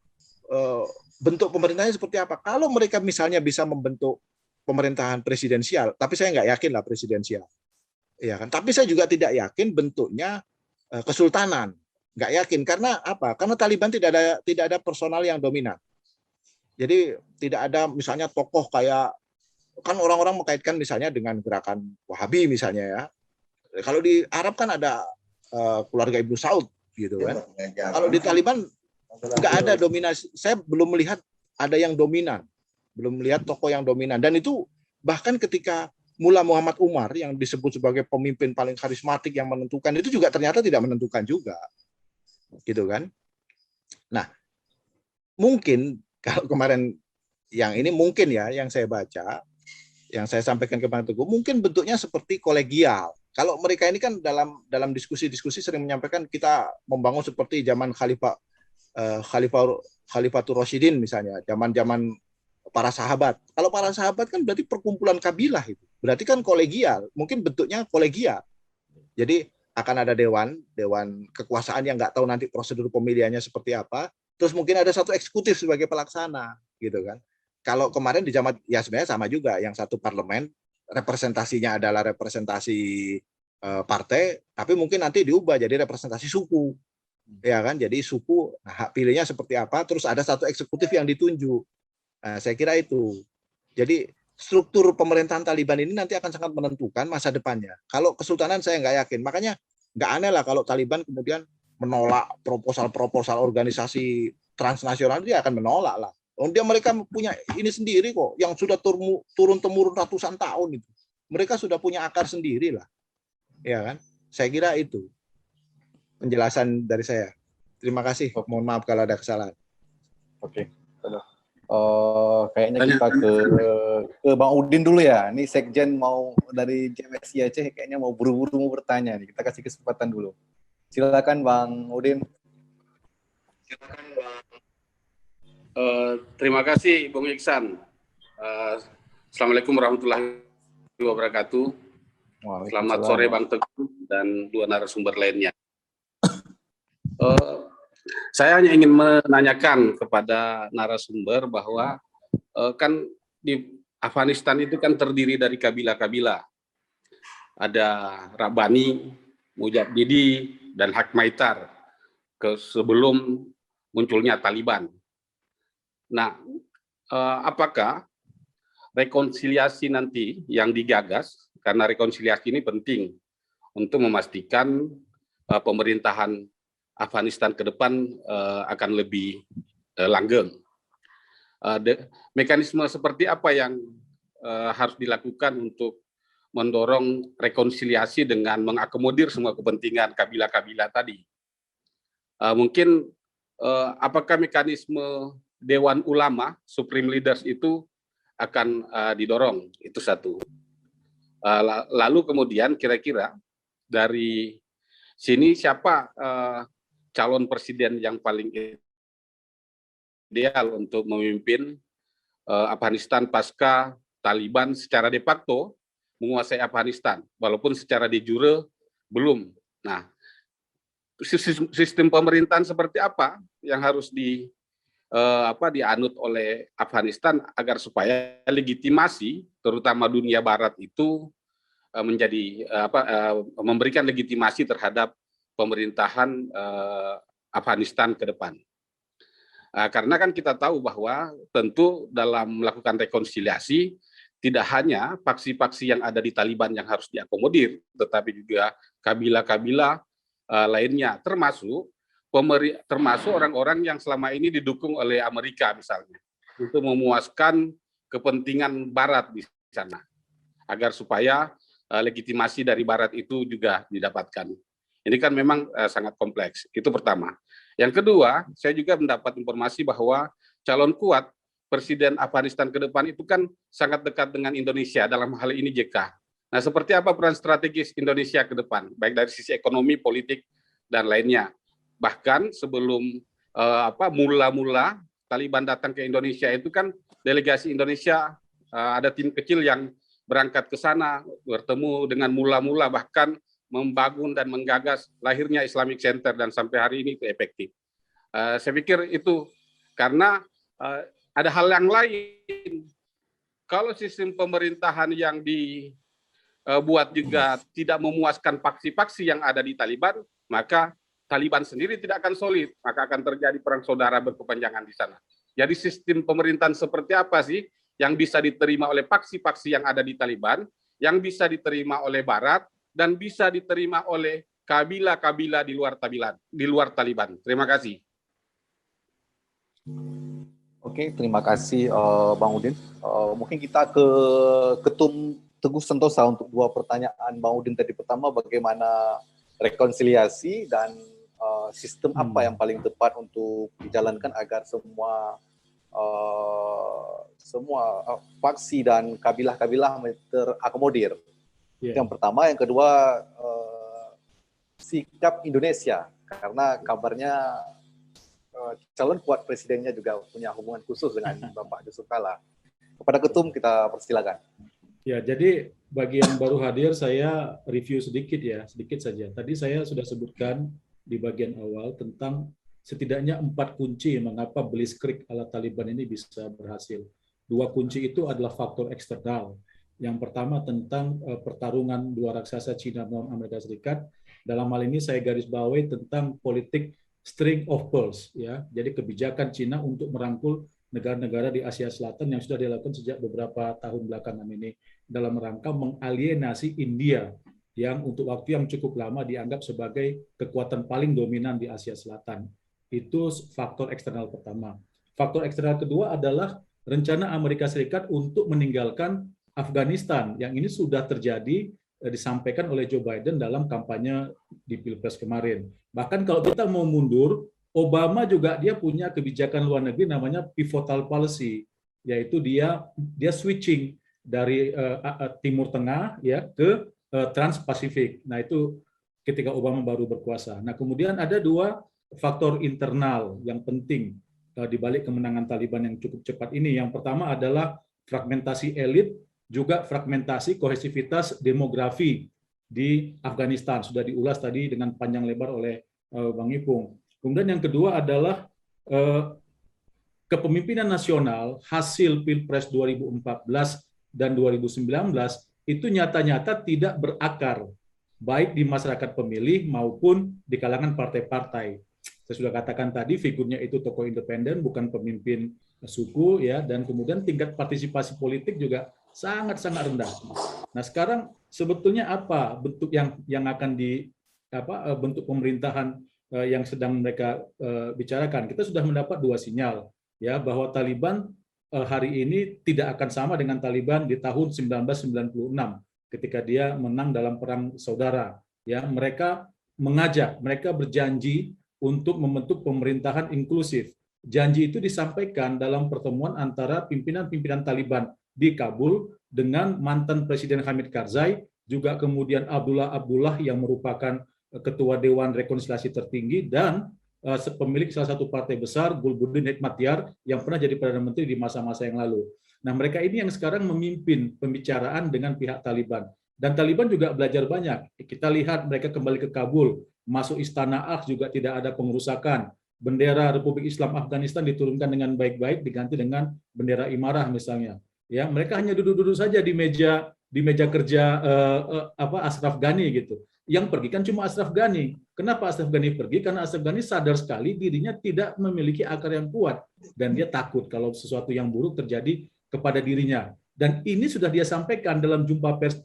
S6: bentuk pemerintahnya seperti apa. Kalau mereka misalnya bisa membentuk pemerintahan presidensial, tapi saya nggak yakin lah presidensial, ya kan. Tapi saya juga tidak yakin bentuknya kesultanan. Nggak yakin karena apa? Karena Taliban tidak ada personal yang dominan. Jadi tidak ada misalnya tokoh kayak kan orang-orang mengkaitkan misalnya dengan gerakan Wahabi misalnya ya. Kalau di Arab kan ada keluarga Ibnu Saud gitu kan. Kalau di Taliban nggak ada dominasi. Saya belum melihat ada yang dominan, belum melihat tokoh yang dominan. Dan itu bahkan ketika Mullah Muhammad Umar yang disebut sebagai pemimpin paling karismatik yang menentukan itu juga ternyata tidak menentukan juga. Gitu kan. Nah, mungkin kalau kemarin yang ini mungkin ya yang saya baca, yang saya sampaikan ke Bang Teguh, mungkin bentuknya seperti kolegial. Kalau mereka ini kan dalam diskusi-diskusi sering menyampaikan kita membangun seperti zaman Khalifatul Rasyidin misalnya, zaman-zaman para sahabat. Kalau para sahabat kan berarti perkumpulan kabilah itu. Berarti kan kolegial, mungkin bentuknya kolegial. Jadi akan ada dewan kekuasaan yang nggak tahu nanti prosedur pemilihannya seperti apa. Terus mungkin ada satu eksekutif sebagai pelaksana, gitu kan. Kalau kemarin di zaman ya sebenarnya sama juga, yang satu parlemen representasinya adalah representasi partai, tapi mungkin nanti diubah jadi representasi suku, ya kan. Jadi suku, nah, hak pilihnya seperti apa. Terus ada satu eksekutif yang ditunjuk. Nah, saya kira itu. Jadi struktur pemerintahan Taliban ini nanti akan sangat menentukan masa depannya. Kalau kesultanan saya nggak yakin. Makanya nggak aneh lah kalau Taliban kemudian menolak proposal organisasi transnasional, dia akan menolak lah. Mereka punya ini sendiri kok, yang sudah turun-temurun ratusan tahun itu. Mereka sudah punya akar sendiri lah. Ya kan? Saya kira itu penjelasan dari saya. Terima kasih. Mohon maaf kalau ada kesalahan.
S2: Oke. Kayaknya kita ke Bang Udin dulu ya. Ini Sekjen mau dari JMSI Aceh kayaknya mau buru-buru mau bertanya nih. Kita kasih kesempatan dulu. Silakan Bang Udin.
S7: Silakan Bang. Terima kasih Bung Iksan. Assalamualaikum warahmatullahi wabarakatuh. Selamat sore Bang Teguh dan dua narasumber lainnya. Saya hanya ingin menanyakan kepada narasumber bahwa kan di Afghanistan itu kan terdiri dari kabilah-kabilah. Ada Rabbani, Mujahidin, dan Haq Maitar. sebelum munculnya Taliban. Nah, apakah rekonsiliasi nanti yang digagas, karena rekonsiliasi ini penting untuk memastikan pemerintahan Afghanistan ke depan akan lebih langgeng. Mekanisme seperti apa yang harus dilakukan untuk mendorong rekonsiliasi dengan mengakomodir semua kepentingan kabilah-kabilah tadi? Mungkin apakah mekanisme Dewan Ulama, Supreme Leaders itu akan didorong? Itu satu. Lalu kemudian kira-kira dari sini siapa calon presiden yang paling ideal untuk memimpin Afghanistan pasca Taliban secara de facto menguasai Afghanistan, walaupun secara de jure belum. Nah, sistem pemerintahan seperti apa yang harus dianut oleh Afghanistan agar supaya legitimasi, terutama dunia Barat itu menjadi memberikan legitimasi terhadap pemerintahan Afghanistan ke depan. Karena kan kita tahu bahwa tentu dalam melakukan rekonsiliasi tidak hanya faksi-faksi yang ada di Taliban yang harus diakomodir, tetapi juga kabilah-kabilah lainnya, termasuk orang-orang yang selama ini didukung oleh Amerika misalnya, untuk memuaskan kepentingan Barat di sana, agar supaya legitimasi dari Barat itu juga didapatkan. Ini kan memang sangat kompleks. Itu pertama. Yang kedua, saya juga mendapat informasi bahwa calon kuat Presiden Afghanistan ke depan itu kan sangat dekat dengan Indonesia, dalam hal ini JK. Nah, seperti apa peran strategis Indonesia ke depan, baik dari sisi ekonomi, politik, dan lainnya. Bahkan sebelum mula-mula Taliban datang ke Indonesia itu kan delegasi Indonesia, ada tim kecil yang berangkat ke sana, bertemu dengan mula-mula, bahkan membangun dan menggagas lahirnya Islamic Center, dan sampai hari ini itu efektif. Saya pikir itu karena ada hal yang lain. Kalau sistem pemerintahan yang dibuat juga tidak memuaskan faksi-faksi yang ada di Taliban, maka Taliban sendiri tidak akan solid, maka akan terjadi perang saudara berkepanjangan di sana. Jadi sistem pemerintahan seperti apa sih yang bisa diterima oleh faksi-faksi yang ada di Taliban, yang bisa diterima oleh Barat, dan bisa diterima oleh kabilah-kabilah di luar Taliban. Terima kasih.
S2: Oke, terima kasih Bang Udin. Mungkin kita ke Ketum Teguh Sentosa untuk dua pertanyaan Bang Udin tadi. Pertama, bagaimana rekonsiliasi dan sistem apa yang paling tepat untuk dijalankan agar semua faksi dan kabilah-kabilah terakomodir. Yang pertama, yang kedua sikap Indonesia, karena kabarnya calon kuat presidennya juga punya hubungan khusus dengan Bapak Yusuf Kala. Kepada Ketum kita persilakan.
S4: Ya, jadi bagi yang baru hadir saya review sedikit saja. Tadi saya sudah sebutkan di bagian awal tentang setidaknya 4 kunci mengapa Blitzkrieg ala Taliban ini bisa berhasil. 2 kunci itu adalah faktor eksternal. Yang pertama tentang pertarungan dua raksasa Cina melawan Amerika Serikat. Dalam hal ini saya garis bawahi tentang politik string of pearls, ya. Jadi kebijakan Cina untuk merangkul negara-negara di Asia Selatan yang sudah dilakukan sejak beberapa tahun belakangan ini dalam rangka mengalienasi India yang untuk waktu yang cukup lama dianggap sebagai kekuatan paling dominan di Asia Selatan. Itu faktor eksternal pertama. Faktor eksternal kedua adalah rencana Amerika Serikat untuk meninggalkan Afghanistan, yang ini sudah terjadi, disampaikan oleh Joe Biden dalam kampanye di Pilpres kemarin. Bahkan kalau kita mau mundur, Obama juga dia punya kebijakan luar negeri namanya pivotal policy, yaitu dia switching dari Timur Tengah ya ke Trans-Pasifik. Nah, itu ketika Obama baru berkuasa. Nah, kemudian ada 2 faktor internal yang penting di balik kemenangan Taliban yang cukup cepat ini. Yang pertama adalah fragmentasi elit, juga fragmentasi kohesivitas demografi di Afghanistan. Sudah diulas tadi dengan panjang lebar oleh Bang Ipung. Kemudian yang kedua adalah kepemimpinan nasional hasil Pilpres 2014 dan 2019 itu nyata-nyata tidak berakar, baik di masyarakat pemilih maupun di kalangan partai-partai. Saya sudah katakan tadi figurnya itu tokoh independen, bukan pemimpin suku, ya, dan kemudian tingkat partisipasi politik juga sangat-sangat rendah. Nah, sekarang sebetulnya apa bentuk yang akan bentuk pemerintahan yang sedang mereka bicarakan? Kita sudah mendapat dua sinyal, ya, bahwa Taliban hari ini tidak akan sama dengan Taliban di tahun 1996 ketika dia menang dalam perang saudara. Ya, mereka berjanji untuk membentuk pemerintahan inklusif. Janji itu disampaikan dalam pertemuan antara pimpinan-pimpinan Taliban di Kabul dengan mantan Presiden Hamid Karzai, juga kemudian Abdullah yang merupakan Ketua Dewan Rekonsiliasi Tertinggi, dan pemilik salah satu partai besar, Gulbuddin Hekmatyar, yang pernah jadi Perdana Menteri di masa-masa yang lalu. Nah, mereka ini yang sekarang memimpin pembicaraan dengan pihak Taliban. Dan Taliban juga belajar banyak. Kita lihat mereka kembali ke Kabul, masuk Istana Aqsa juga tidak ada pengerusakan. Bendera Republik Islam Afghanistan diturunkan dengan baik-baik, diganti dengan bendera Imarah misalnya. Ya, mereka hanya duduk-duduk saja di meja kerja Ashraf Ghani gitu. Yang pergi kan cuma Ashraf Ghani. Kenapa Ashraf Ghani pergi? Karena Ashraf Ghani sadar sekali dirinya tidak memiliki akar yang kuat dan dia takut kalau sesuatu yang buruk terjadi kepada dirinya. Dan ini sudah dia sampaikan dalam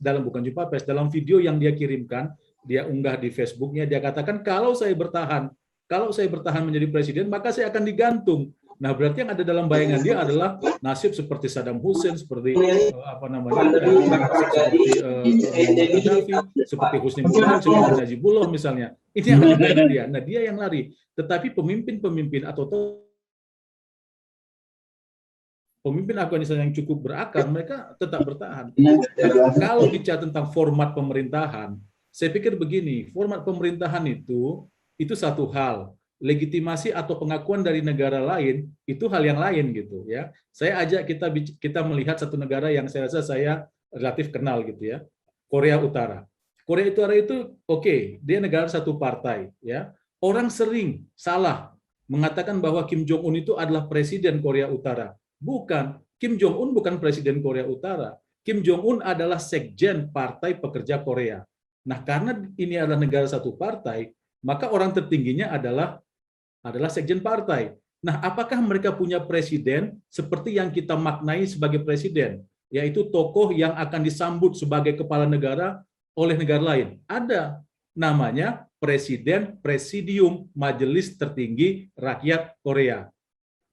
S4: dalam video yang dia kirimkan, dia unggah di Facebooknya, dia katakan kalau saya bertahan menjadi presiden, maka saya akan digantung. Nah, berarti yang ada dalam bayangan dia adalah nasib seperti Saddam Hussein, seperti seperti Husni Mubarak, seperti Najibullah misalnya. Ini yang ada di bayangan dia. Nah, dia yang lari. Tetapi pemimpin atau pemimpin Afghanistan yang cukup berakal, mereka tetap bertahan. Kalau bicara tentang format pemerintahan, saya pikir begini, format pemerintahan itu satu hal, legitimasi atau pengakuan dari negara lain itu hal yang lain gitu ya. Saya ajak kita melihat satu negara yang saya rasa saya relatif kenal gitu ya, Korea Utara. Korea Utara itu oke, dia negara satu partai ya. Orang sering salah mengatakan bahwa Kim Jong Un itu adalah presiden Korea Utara. Bukan, Kim Jong Un bukan presiden Korea Utara. Kim Jong Un adalah sekjen Partai Pekerja Korea. Nah, karena ini adalah negara satu partai, maka orang tertingginya adalah sekjen partai. Nah, apakah mereka punya presiden seperti yang kita maknai sebagai presiden, yaitu tokoh yang akan disambut sebagai kepala negara oleh negara lain? Ada, namanya Presiden Presidium Majelis Tertinggi Rakyat Korea.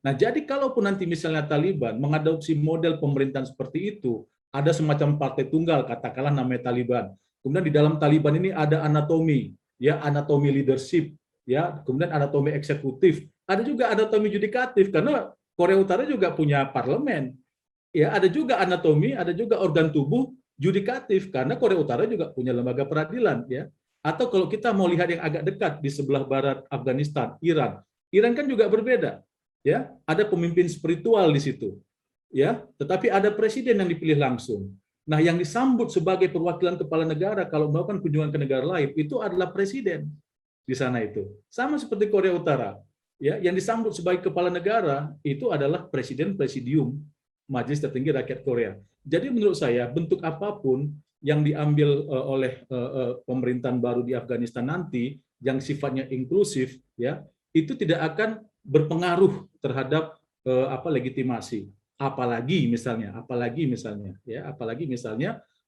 S4: Nah, jadi kalaupun nanti misalnya Taliban mengadopsi model pemerintahan seperti itu, ada semacam partai tunggal, katakanlah namanya Taliban. Kemudian di dalam Taliban ini ada anatomi, ya, anatomi leadership, ya, kemudian anatomi eksekutif, ada juga anatomi yudikatif karena Korea Utara juga punya parlemen. Ya, ada juga anatomi, ada juga organ tubuh yudikatif karena Korea Utara juga punya lembaga peradilan, ya. Atau kalau kita mau lihat yang agak dekat di sebelah barat Afghanistan, Iran. Iran kan juga berbeda. Ya, ada pemimpin spiritual di situ. Ya, tetapi ada presiden yang dipilih langsung. Nah, yang disambut sebagai perwakilan kepala negara kalau melakukan kunjungan ke negara lain itu adalah presiden di sana itu. Sama seperti Korea Utara. Ya, yang disambut sebagai kepala negara itu adalah presiden presidium Majelis Tertinggi Rakyat Korea. Jadi menurut saya bentuk apapun yang diambil oleh pemerintahan baru di Afghanistan nanti yang sifatnya inklusif, ya, itu tidak akan berpengaruh terhadap legitimasi. Apalagi misalnya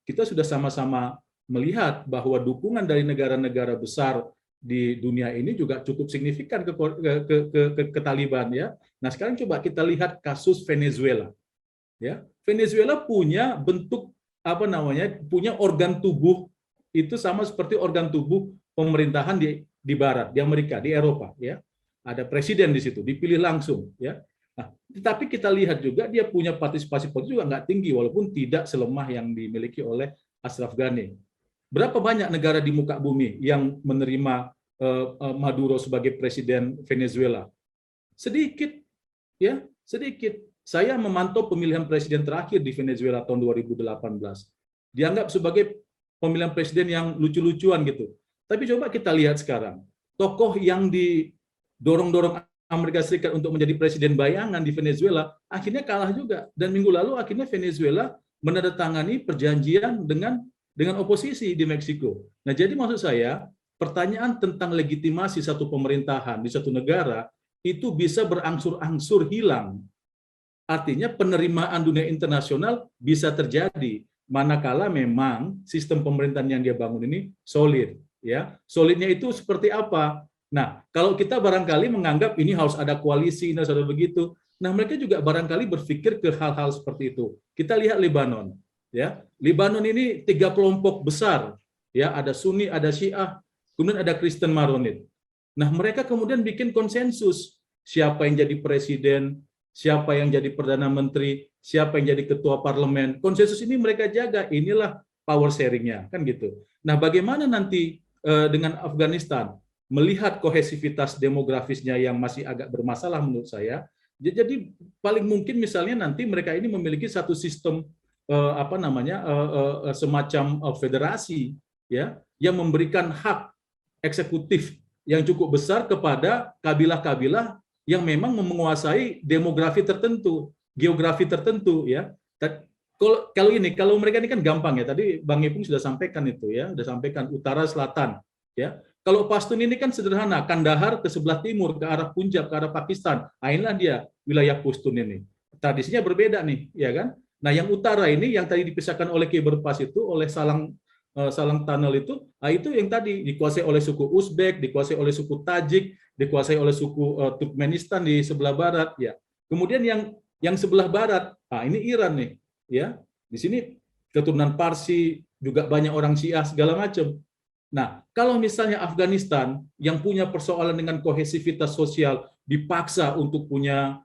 S4: kita sudah sama-sama melihat bahwa dukungan dari negara-negara besar di dunia ini juga cukup signifikan ke Taliban, ya. Nah, sekarang coba kita lihat kasus Venezuela. Ya, Venezuela punya bentuk punya organ tubuh itu sama seperti organ tubuh pemerintahan di barat, di Amerika, di Eropa, ya. Ada presiden di situ, dipilih langsung, ya. Nah, tetapi kita lihat juga dia punya partisipasi politik juga nggak tinggi, walaupun tidak selemah yang dimiliki oleh Ashraf Ghani. Berapa banyak negara di muka bumi yang menerima Maduro sebagai presiden Venezuela? Sedikit, ya, sedikit. Saya memantau pemilihan presiden terakhir di Venezuela tahun 2018. Dianggap sebagai pemilihan presiden yang lucu-lucuan gitu. Tapi coba kita lihat sekarang, tokoh yang didorong-dorong Amerika Serikat untuk menjadi presiden bayangan di Venezuela, akhirnya kalah juga. Dan minggu lalu akhirnya Venezuela menandatangani perjanjian dengan oposisi di Meksiko. Nah, jadi maksud saya, pertanyaan tentang legitimasi satu pemerintahan di satu negara itu bisa berangsur-angsur hilang. Artinya penerimaan dunia internasional bisa terjadi manakala memang sistem pemerintahan yang dia bangun ini solid, ya. Solidnya itu seperti apa? Nah, kalau kita barangkali menganggap ini harus ada koalisi, ini harus ada begitu. Nah, mereka juga barangkali berpikir ke hal-hal seperti itu. Kita lihat Lebanon, ya. Lebanon ini 3 kelompok besar, ya, ada Sunni, ada Syiah, kemudian ada Kristen Maronit. Nah, mereka kemudian bikin konsensus siapa yang jadi presiden, siapa yang jadi perdana menteri, siapa yang jadi ketua parlemen. Konsensus ini mereka jaga, inilah power sharing-nya, kan gitu. Nah, bagaimana nanti dengan Afghanistan melihat kohesivitas demografisnya yang masih agak bermasalah menurut saya. Jadi paling mungkin misalnya nanti mereka ini memiliki satu sistem semacam federasi, ya, yang memberikan hak eksekutif yang cukup besar kepada kabilah-kabilah yang memang menguasai demografi tertentu, geografi tertentu, ya. Kalau mereka ini kan gampang, ya. Tadi Bang Ipung sudah sampaikan itu, ya, sudah sampaikan utara selatan, ya. Kalau Pashtun ini kan sederhana, Kandahar ke sebelah timur, ke arah Punjab, ke arah Pakistan. Nah, inilah dia wilayah Pashtun ini. Tradisinya berbeda nih, ya kan? Nah, yang utara ini yang tadi dipisahkan oleh Khyber Pass itu, oleh Salang Tunnel itu, nah itu yang tadi dikuasai oleh suku Uzbek, dikuasai oleh suku Tajik, dikuasai oleh suku Turkmenistan di sebelah barat, ya. Kemudian yang sebelah barat, nah ini Iran nih, ya. Di sini keturunan Parsi, juga banyak orang Syiah segala macam. Nah, kalau misalnya Afghanistan yang punya persoalan dengan kohesivitas sosial dipaksa untuk punya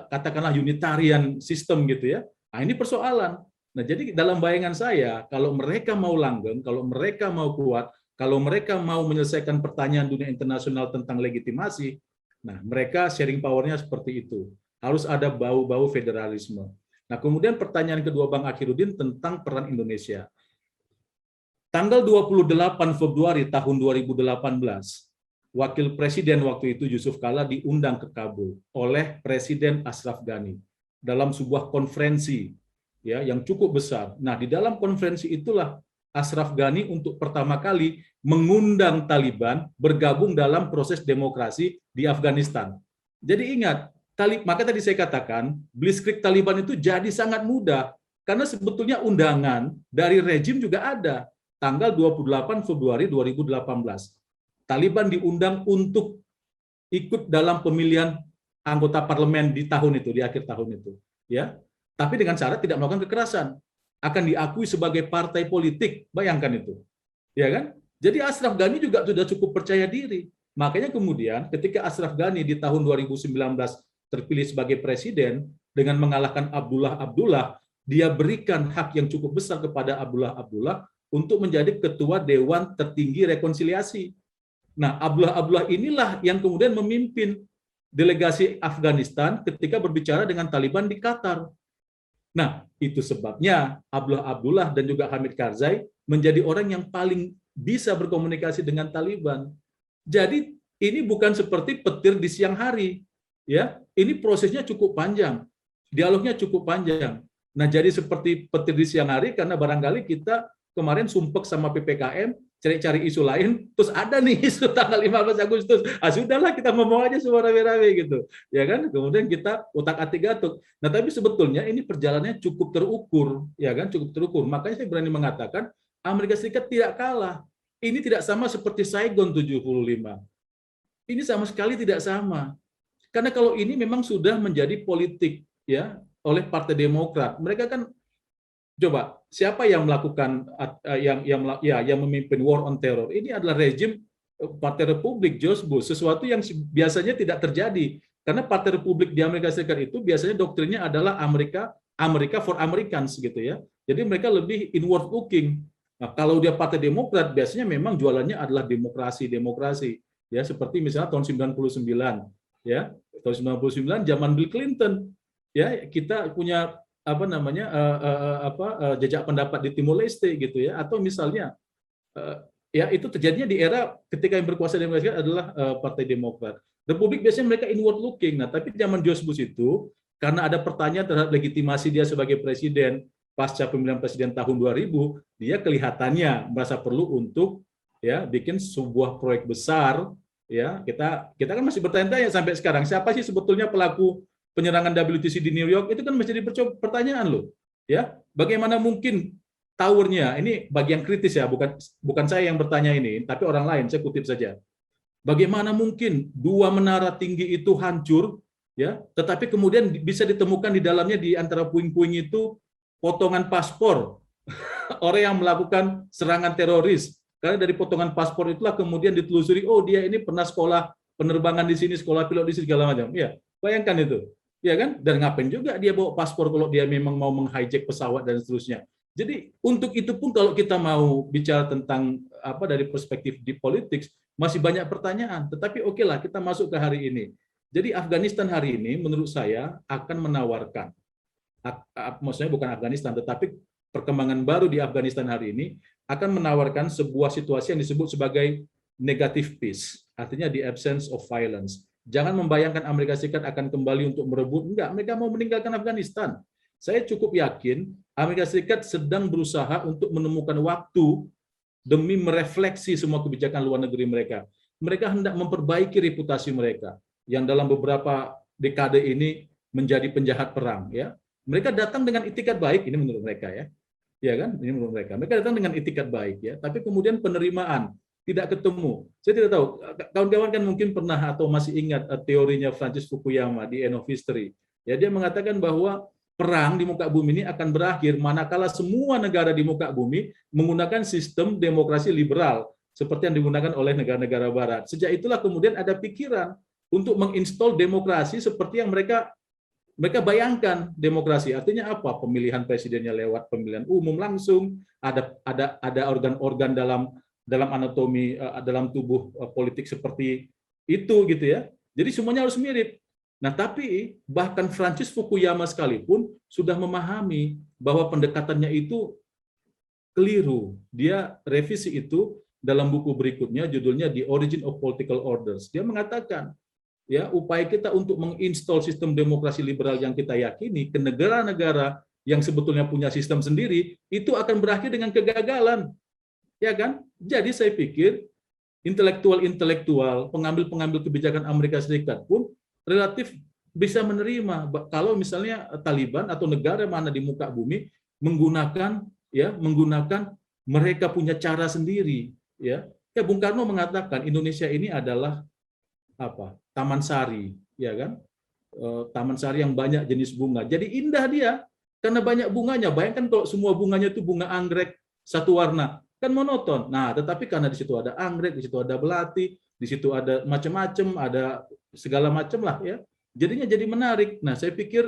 S4: katakanlah unitarian system gitu, ya. Nah, ini persoalan. Nah, jadi dalam bayangan saya, kalau mereka mau langgeng, kalau mereka mau kuat, kalau mereka mau menyelesaikan pertanyaan dunia internasional tentang legitimasi, nah mereka sharing power-nya seperti itu. Harus ada bau-bau federalisme. Nah, kemudian pertanyaan kedua Bang Akhirudin tentang peran Indonesia. Tanggal 28 Februari tahun 2018, Wakil Presiden waktu itu Yusuf Kala diundang ke Kabul oleh Presiden Ashraf Ghani dalam sebuah konferensi, ya, yang cukup besar. Nah, di dalam konferensi itulah Ashraf Ghani untuk pertama kali mengundang Taliban bergabung dalam proses demokrasi di Afghanistan. Jadi ingat, maka tadi saya katakan, Blitzkrieg Taliban itu jadi sangat mudah, karena sebetulnya undangan dari rejim juga ada. Tanggal 28 Februari 2018. Taliban diundang untuk ikut dalam pemilihan anggota parlemen di tahun itu, di akhir tahun itu, ya. Tapi dengan syarat tidak melakukan kekerasan, akan diakui sebagai partai politik, bayangkan itu, ya kan? Jadi Ashraf Ghani juga sudah cukup percaya diri. Makanya kemudian ketika Ashraf Ghani di tahun 2019 terpilih sebagai presiden dengan mengalahkan Abdullah, dia berikan hak yang cukup besar kepada Abdullah untuk menjadi ketua Dewan Tertinggi Rekonsiliasi. Nah, Abdullah inilah yang kemudian memimpin delegasi Afghanistan ketika berbicara dengan Taliban di Qatar. Nah, itu sebabnya Abdullah dan juga Hamid Karzai menjadi orang yang paling bisa berkomunikasi dengan Taliban. Jadi ini bukan seperti petir di siang hari, ya. Ini prosesnya cukup panjang, dialognya cukup panjang. Nah, jadi seperti petir di siang hari karena barangkali kita kemarin sumpek sama PPKM, cari-cari isu lain, terus ada nih isu tanggal 15 Agustus. Ah, sudahlah kita ngomong aja semua rame-rame gitu. Ya kan? Kemudian kita utak-atik gatuk. Nah, tapi sebetulnya ini perjalanannya cukup terukur, ya kan? Cukup terukur. Makanya saya berani mengatakan Amerika Serikat tidak kalah. Ini tidak sama seperti Saigon 75. Ini sama sekali tidak sama. Karena kalau ini memang sudah menjadi politik, ya, oleh Partai Demokrat. Mereka kan coba siapa yang melakukan yang memimpin war on terror? Ini adalah rejim Partai Republik George Bush, sesuatu yang biasanya tidak terjadi karena Partai Republik di Amerika Serikat itu biasanya doktrinnya adalah Amerika for Americans gitu, ya. Jadi mereka lebih inward looking. Nah, kalau dia Partai Demokrat biasanya memang jualannya adalah demokrasi, ya, seperti misalnya tahun 99, ya. Tahun 99 zaman Bill Clinton, ya, kita punya jejak pendapat di Timor Leste gitu, ya, atau misalnya ya itu terjadinya di era ketika yang berkuasa di Amerika adalah Partai Demokrat. Republik biasanya mereka inward looking. Nah, tapi zaman George Bush itu karena ada pertanyaan terhadap legitimasi dia sebagai presiden pasca pemilihan presiden tahun 2000, dia kelihatannya merasa perlu untuk ya, bikin sebuah proyek besar, ya. Kita kan masih bertanya-tanya sampai sekarang, siapa sih sebetulnya pelaku penyerangan WTC di New York? Itu kan menjadi pertanyaan loh, ya. Bagaimana mungkin towernya, ini bagian kritis ya, bukan saya yang bertanya ini, tapi orang lain, saya kutip saja. Bagaimana mungkin 2 menara tinggi itu hancur, ya, tetapi kemudian bisa ditemukan di dalamnya, di antara puing-puing itu potongan paspor orang yang melakukan serangan teroris. Karena dari potongan paspor itulah kemudian ditelusuri, oh dia ini pernah sekolah penerbangan di sini, sekolah pilot di sini, segala macam. Ya, bayangkan itu, ya kan? Dan ngapain juga dia bawa paspor kalau dia memang mau meng-hijack pesawat dan seterusnya. Jadi untuk itu pun kalau kita mau bicara tentang apa dari perspektif di politik, masih banyak pertanyaan. Tetapi oke lah, kita masuk ke hari ini. Jadi Afghanistan hari ini menurut saya akan menawarkan, maksudnya bukan Afghanistan, tetapi perkembangan baru di Afghanistan hari ini akan menawarkan sebuah situasi yang disebut sebagai negative peace, artinya the absence of violence. Jangan membayangkan Amerika Serikat akan kembali untuk merebut, enggak, mereka mau meninggalkan Afghanistan. Saya cukup yakin Amerika Serikat sedang berusaha untuk menemukan waktu demi merefleksi semua kebijakan luar negeri mereka. Mereka hendak memperbaiki reputasi mereka yang dalam beberapa dekade ini menjadi penjahat perang. Ya, mereka datang dengan itikat baik, ini menurut mereka ya, ya kan? Ini menurut mereka. Mereka datang dengan itikat baik ya, tapi kemudian penerimaan tidak ketemu. Saya tidak tahu. Kawan-kawan kan mungkin pernah atau masih ingat teorinya Francis Fukuyama di End of History. Ya, dia mengatakan bahwa perang di muka bumi ini akan berakhir manakala semua negara di muka bumi menggunakan sistem demokrasi liberal seperti yang digunakan oleh negara-negara barat. Sejak itulah kemudian ada pikiran untuk menginstall demokrasi seperti yang mereka bayangkan demokrasi. Artinya apa? Pemilihan presidennya lewat pemilihan umum langsung, ada organ-organ dalam anatomi dalam tubuh politik seperti itu gitu ya. Jadi semuanya harus mirip. Nah, tapi bahkan Francis Fukuyama sekalipun sudah memahami bahwa pendekatannya itu keliru. Dia revisi itu dalam buku berikutnya, judulnya The Origin of Political Orders. Dia mengatakan, ya, upaya kita untuk menginstall sistem demokrasi liberal yang kita yakini ke negara-negara yang sebetulnya punya sistem sendiri, itu akan berakhir dengan kegagalan. Ya kan? Jadi saya pikir intelektual, pengambil-pengambil kebijakan Amerika Serikat pun relatif bisa menerima kalau misalnya Taliban atau negara mana di muka bumi menggunakan mereka punya cara sendiri, ya. Ya, Bung Karno mengatakan Indonesia ini adalah apa? Taman sari, ya kan? Taman sari yang banyak jenis bunga. Jadi indah dia karena banyak bunganya. Bayangkan kalau semua bunganya itu bunga anggrek satu warna, kan monoton. Nah, tetapi karena di situ ada anggrek, di situ ada belati, di situ ada macam-macam, ada segala macam lah ya. Jadinya jadi menarik. Nah, saya pikir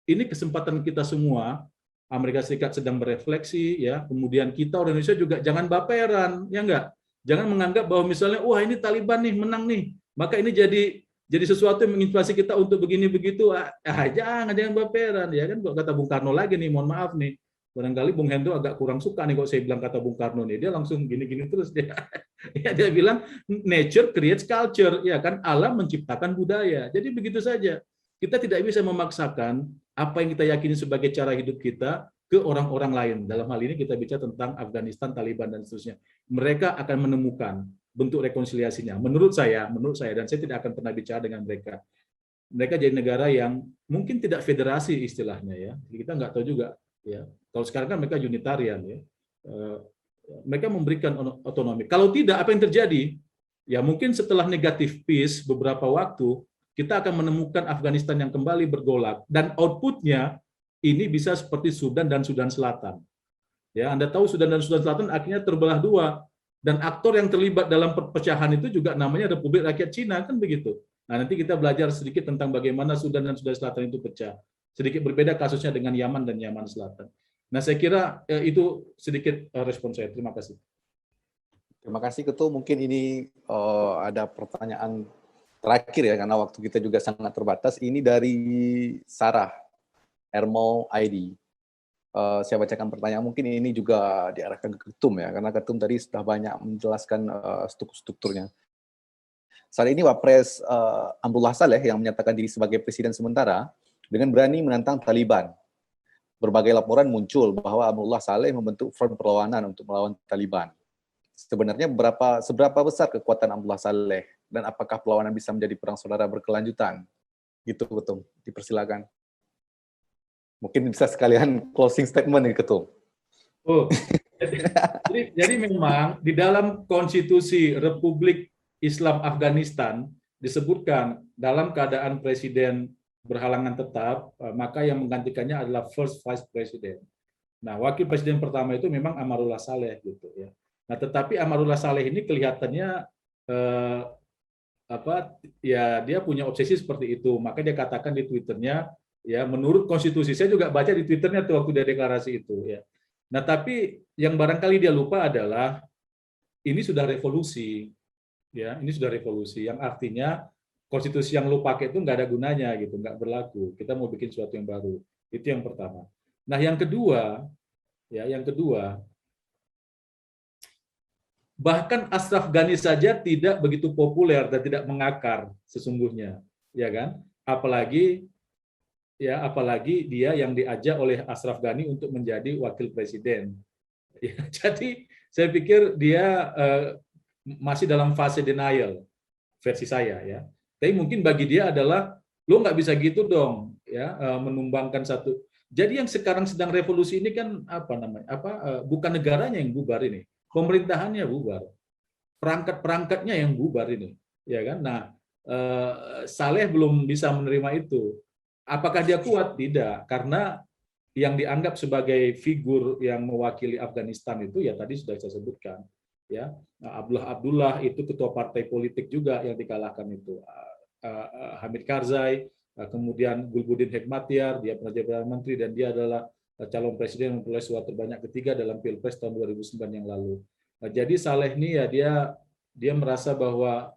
S4: ini kesempatan kita semua. Amerika Serikat sedang berefleksi ya. Kemudian kita orang Indonesia juga jangan baperan, ya enggak? Jangan menganggap bahwa misalnya wah ini Taliban nih menang nih. Maka ini jadi sesuatu yang menginspirasi kita untuk begini begitu. Jangan baperan ya kan, kata Bung Karno lagi nih, mohon maaf nih. Barangkali Bung Hendro agak kurang suka nih kalau saya bilang kata Bung Karno nih. Dia langsung gini-gini terus dia. Ya, dia bilang nature creates culture, ya kan, alam menciptakan budaya. Jadi begitu saja. Kita tidak bisa memaksakan apa yang kita yakini sebagai cara hidup kita ke orang-orang lain. Dalam hal ini kita bicara tentang Afghanistan, Taliban dan seterusnya. Mereka akan menemukan bentuk rekonsiliasinya. Menurut saya dan saya tidak akan pernah bicara dengan mereka. Mereka jadi negara yang mungkin tidak federasi istilahnya ya. Kita nggak tahu juga ya. Kalau sekarang kan mereka unitarian ya. Mereka memberikan otonomi. Kalau tidak, apa yang terjadi? Ya mungkin setelah negative peace beberapa waktu, kita akan menemukan Afghanistan yang kembali bergolak dan outputnya ini bisa seperti Sudan dan Sudan Selatan. Ya, Anda tahu Sudan dan Sudan Selatan akhirnya terbelah dua dan aktor yang terlibat dalam perpecahan itu juga namanya Republik Rakyat Cina, kan begitu. Nah, nanti kita belajar sedikit tentang bagaimana Sudan dan Sudan Selatan itu pecah. Sedikit berbeda kasusnya dengan Yaman dan Yaman Selatan. Nah, saya kira itu sedikit respon saya. Terima kasih.
S2: Terima kasih Ketua. Mungkin ini ada pertanyaan terakhir ya, karena waktu kita juga sangat terbatas. Ini dari Sarah Ermo ID. Saya bacakan pertanyaan, mungkin ini juga diarahkan ke Ketum ya, karena Ketum tadi sudah banyak menjelaskan strukturnya. Saat ini Wapres Amrullah Saleh yang menyatakan diri sebagai presiden sementara dengan berani menantang Taliban. Berbagai laporan muncul bahwa Amrullah Saleh membentuk front perlawanan untuk melawan Taliban. sebenarnya seberapa besar kekuatan Abdullah Saleh dan apakah perlawanan bisa menjadi perang saudara berkelanjutan? Gitu, Ketum. Dipersilakan. Mungkin bisa sekalian closing statement nih, Ketum.
S4: Oh, jadi memang di dalam konstitusi Republik Islam Afghanistan disebutkan dalam keadaan presiden berhalangan tetap, maka yang menggantikannya adalah first vice president. Nah, wakil presiden pertama itu memang Amarullah Saleh gitu ya. Nah, tetapi Amarullah Saleh ini kelihatannya ya dia punya obsesi seperti itu. Maka dia katakan di Twitternya, ya menurut konstitusi, saya juga baca di Twitternya tuh waktu dia deklarasi itu ya. Nah, tapi yang barangkali dia lupa adalah ini sudah revolusi, ya ini sudah revolusi yang artinya konstitusi yang lu pakai itu nggak ada gunanya gitu, nggak berlaku. Kita mau bikin sesuatu yang baru. Itu yang pertama. Nah, yang kedua, bahkan Ashraf Ghani saja tidak begitu populer dan tidak mengakar sesungguhnya, ya kan? Apalagi dia yang diajak oleh Ashraf Ghani untuk menjadi wakil presiden. Ya, jadi saya pikir dia masih dalam fase denial versi saya ya. Tapi mungkin bagi dia adalah lo nggak bisa gitu dong ya, menumbangkan satu. Jadi yang sekarang sedang revolusi ini kan bukan negaranya yang bubar ini, pemerintahannya bubar, perangkat-perangkatnya yang bubar ini, ya kan? Nah, Saleh belum bisa menerima itu. Apakah dia kuat? Tidak, karena yang dianggap sebagai figur yang mewakili Afghanistan itu ya tadi sudah saya sebutkan, ya Abdullah itu ketua partai politik juga yang dikalahkan itu. Hamid Karzai, kemudian Gulbuddin Hekmatyar, dia pernah jadi Perdana Menteri dan dia adalah calon presiden yang memperoleh suara terbanyak ketiga dalam Pilpres tahun 2009 yang lalu. Jadi Saleh ini ya dia merasa bahwa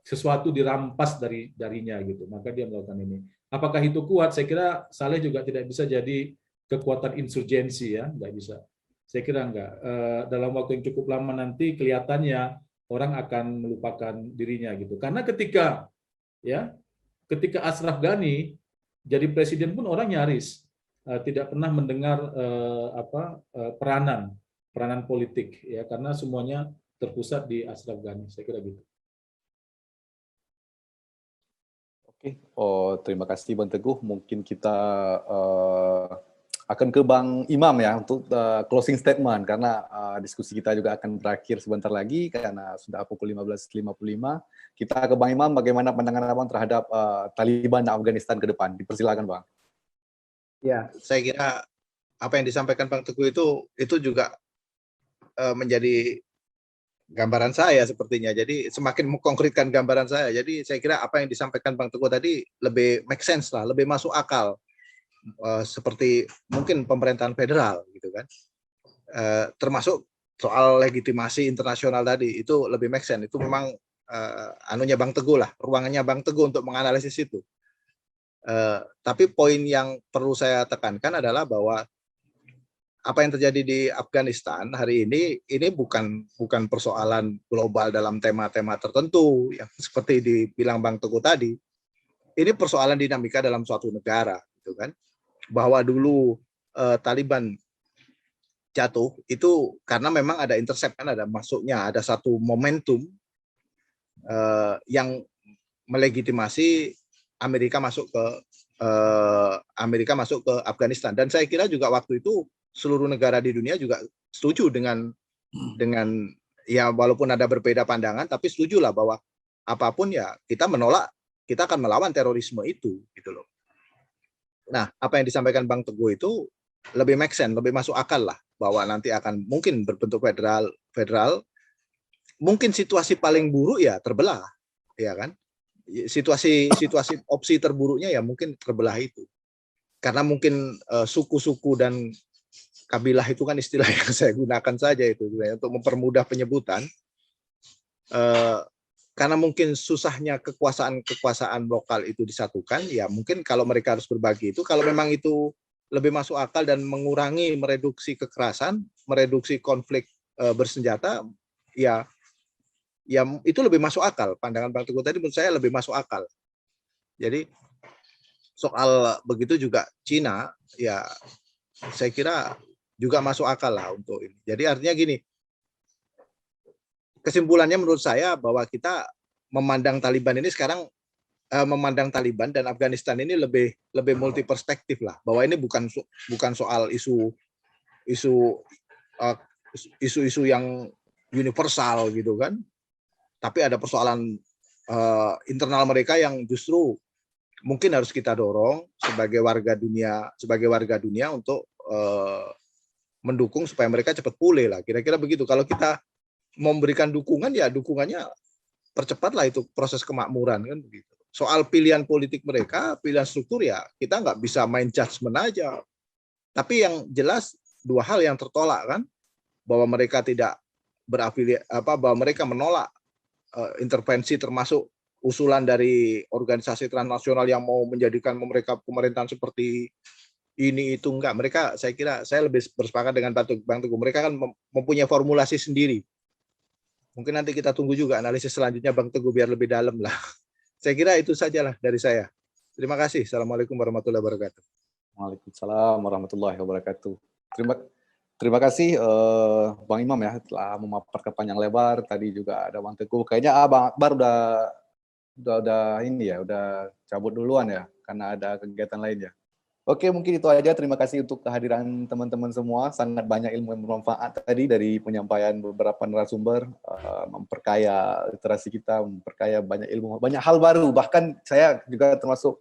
S4: sesuatu dirampas darinya gitu, maka dia melakukan ini. Apakah itu kuat? Saya kira Saleh juga tidak bisa jadi kekuatan insurgensi ya, nggak bisa. Saya kira enggak. Dalam waktu yang cukup lama nanti kelihatannya orang akan melupakan dirinya gitu. Karena ketika Ashraf Ghani jadi presiden pun orang nyaris tidak pernah mendengar peranan politik ya, karena semuanya terpusat di Ashraf Ghani. Saya kira gitu.
S2: Oke, terima kasih Bang Teguh. Mungkin kita akan ke Bang Imam ya untuk closing statement karena diskusi kita juga akan berakhir sebentar lagi karena sudah pukul 15.55. Kita ke Bang Imam, bagaimana pandangan Abang terhadap Taliban dan Afghanistan ke depan? Dipersilakan Bang.
S6: Ya, saya kira apa yang disampaikan Bang Teguh itu juga menjadi gambaran saya sepertinya. Jadi semakin mengkonkretkan gambaran saya. Jadi saya kira apa yang disampaikan Bang Teguh tadi lebih make sense lah, lebih masuk akal. Seperti mungkin pemerintahan federal gitu kan, termasuk soal legitimasi internasional tadi itu lebih make sense. Itu memang anunya Bang Teguh lah, ruangannya Bang Teguh untuk menganalisis itu. Tapi poin yang perlu saya tekankan adalah bahwa apa yang terjadi di Afghanistan hari ini bukan persoalan global dalam tema-tema tertentu yang seperti dibilang Bang Teguh tadi. Ini persoalan dinamika dalam suatu negara gitu kan. Bahwa dulu Taliban jatuh itu karena memang ada intercept, kan ada masuknya, ada satu momentum yang melegitimasi Amerika masuk ke Afghanistan. Dan saya kira juga waktu itu seluruh negara di dunia juga setuju dengan ya walaupun ada berbeda pandangan tapi setujulah bahwa apapun ya kita akan melawan terorisme itu gitu loh. Nah, apa yang disampaikan Bang Teguh itu lebih make sense, lebih masuk akal lah bahwa nanti akan mungkin berbentuk federal. Mungkin situasi paling buruk ya terbelah, ya kan? Situasi opsi terburuknya ya mungkin terbelah itu. Karena mungkin suku-suku dan kabilah itu kan istilah yang saya gunakan saja itu untuk mempermudah penyebutan. Karena mungkin susahnya kekuasaan lokal itu disatukan, ya mungkin kalau mereka harus berbagi itu, kalau memang itu lebih masuk akal dan mereduksi kekerasan, mereduksi konflik bersenjata, ya itu lebih masuk akal. Pandangan Bang Teguh tadi menurut saya lebih masuk akal. Jadi soal begitu juga Cina, ya saya kira juga masuk akal lah untuk ini. Jadi artinya gini, kesimpulannya menurut saya bahwa kita memandang Taliban ini sekarang memandang Taliban dan Afghanistan ini lebih multi perspektif lah, bahwa ini bukan soal isu yang universal gitu kan, tapi ada persoalan internal mereka yang justru mungkin harus kita dorong sebagai warga dunia untuk mendukung supaya mereka cepat pulih lah, kira-kira begitu. Kalau kita memberikan dukungan, ya dukungannya percepatlah itu proses kemakmuran kan begitu. Soal pilihan politik mereka, pilihan struktur, ya kita nggak bisa main judgement aja. Tapi yang jelas dua hal yang tertolak kan, bahwa mereka tidak bahwa mereka menolak intervensi, termasuk usulan dari organisasi transnasional yang mau menjadikan mereka pemerintahan seperti ini itu enggak. Mereka, saya kira saya lebih bersepakat dengan Bang Teguh. Mereka kan mempunyai formulasi sendiri. Mungkin nanti kita tunggu juga analisis selanjutnya Bang Teguh biar lebih dalam lah. Saya kira itu sajalah dari saya. Terima kasih. Assalamualaikum warahmatullahi wabarakatuh.
S2: Waalaikumsalam warahmatullahi wabarakatuh. Terima kasih Bang Imam ya telah memaparkan panjang lebar. Tadi juga ada Bang Teguh. Kayaknya Bang Akbar udah ini ya, udah cabut duluan ya karena ada kegiatan lain ya. Oke, mungkin itu aja. Terima kasih untuk kehadiran teman-teman semua. Sangat banyak ilmu yang bermanfaat tadi dari penyampaian beberapa narasumber, memperkaya literasi kita, memperkaya banyak ilmu, banyak hal baru. Bahkan saya juga termasuk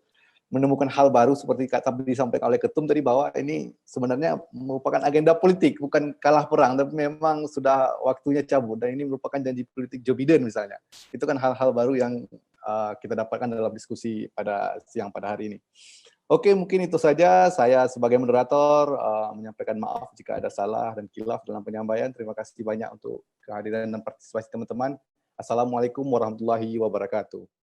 S2: menemukan hal baru seperti kata disampaikan oleh Ketum tadi, bahwa ini sebenarnya merupakan agenda politik, bukan kalah perang, tapi memang sudah waktunya cabut. Dan ini merupakan janji politik Joe Biden misalnya. Itu kan hal-hal baru yang kita dapatkan dalam diskusi pada siang pada hari ini. Oke, mungkin itu saja. Saya sebagai moderator menyampaikan maaf jika ada salah dan khilaf dalam penyampaian. Terima kasih banyak untuk kehadiran dan partisipasi teman-teman. Assalamualaikum warahmatullahi wabarakatuh.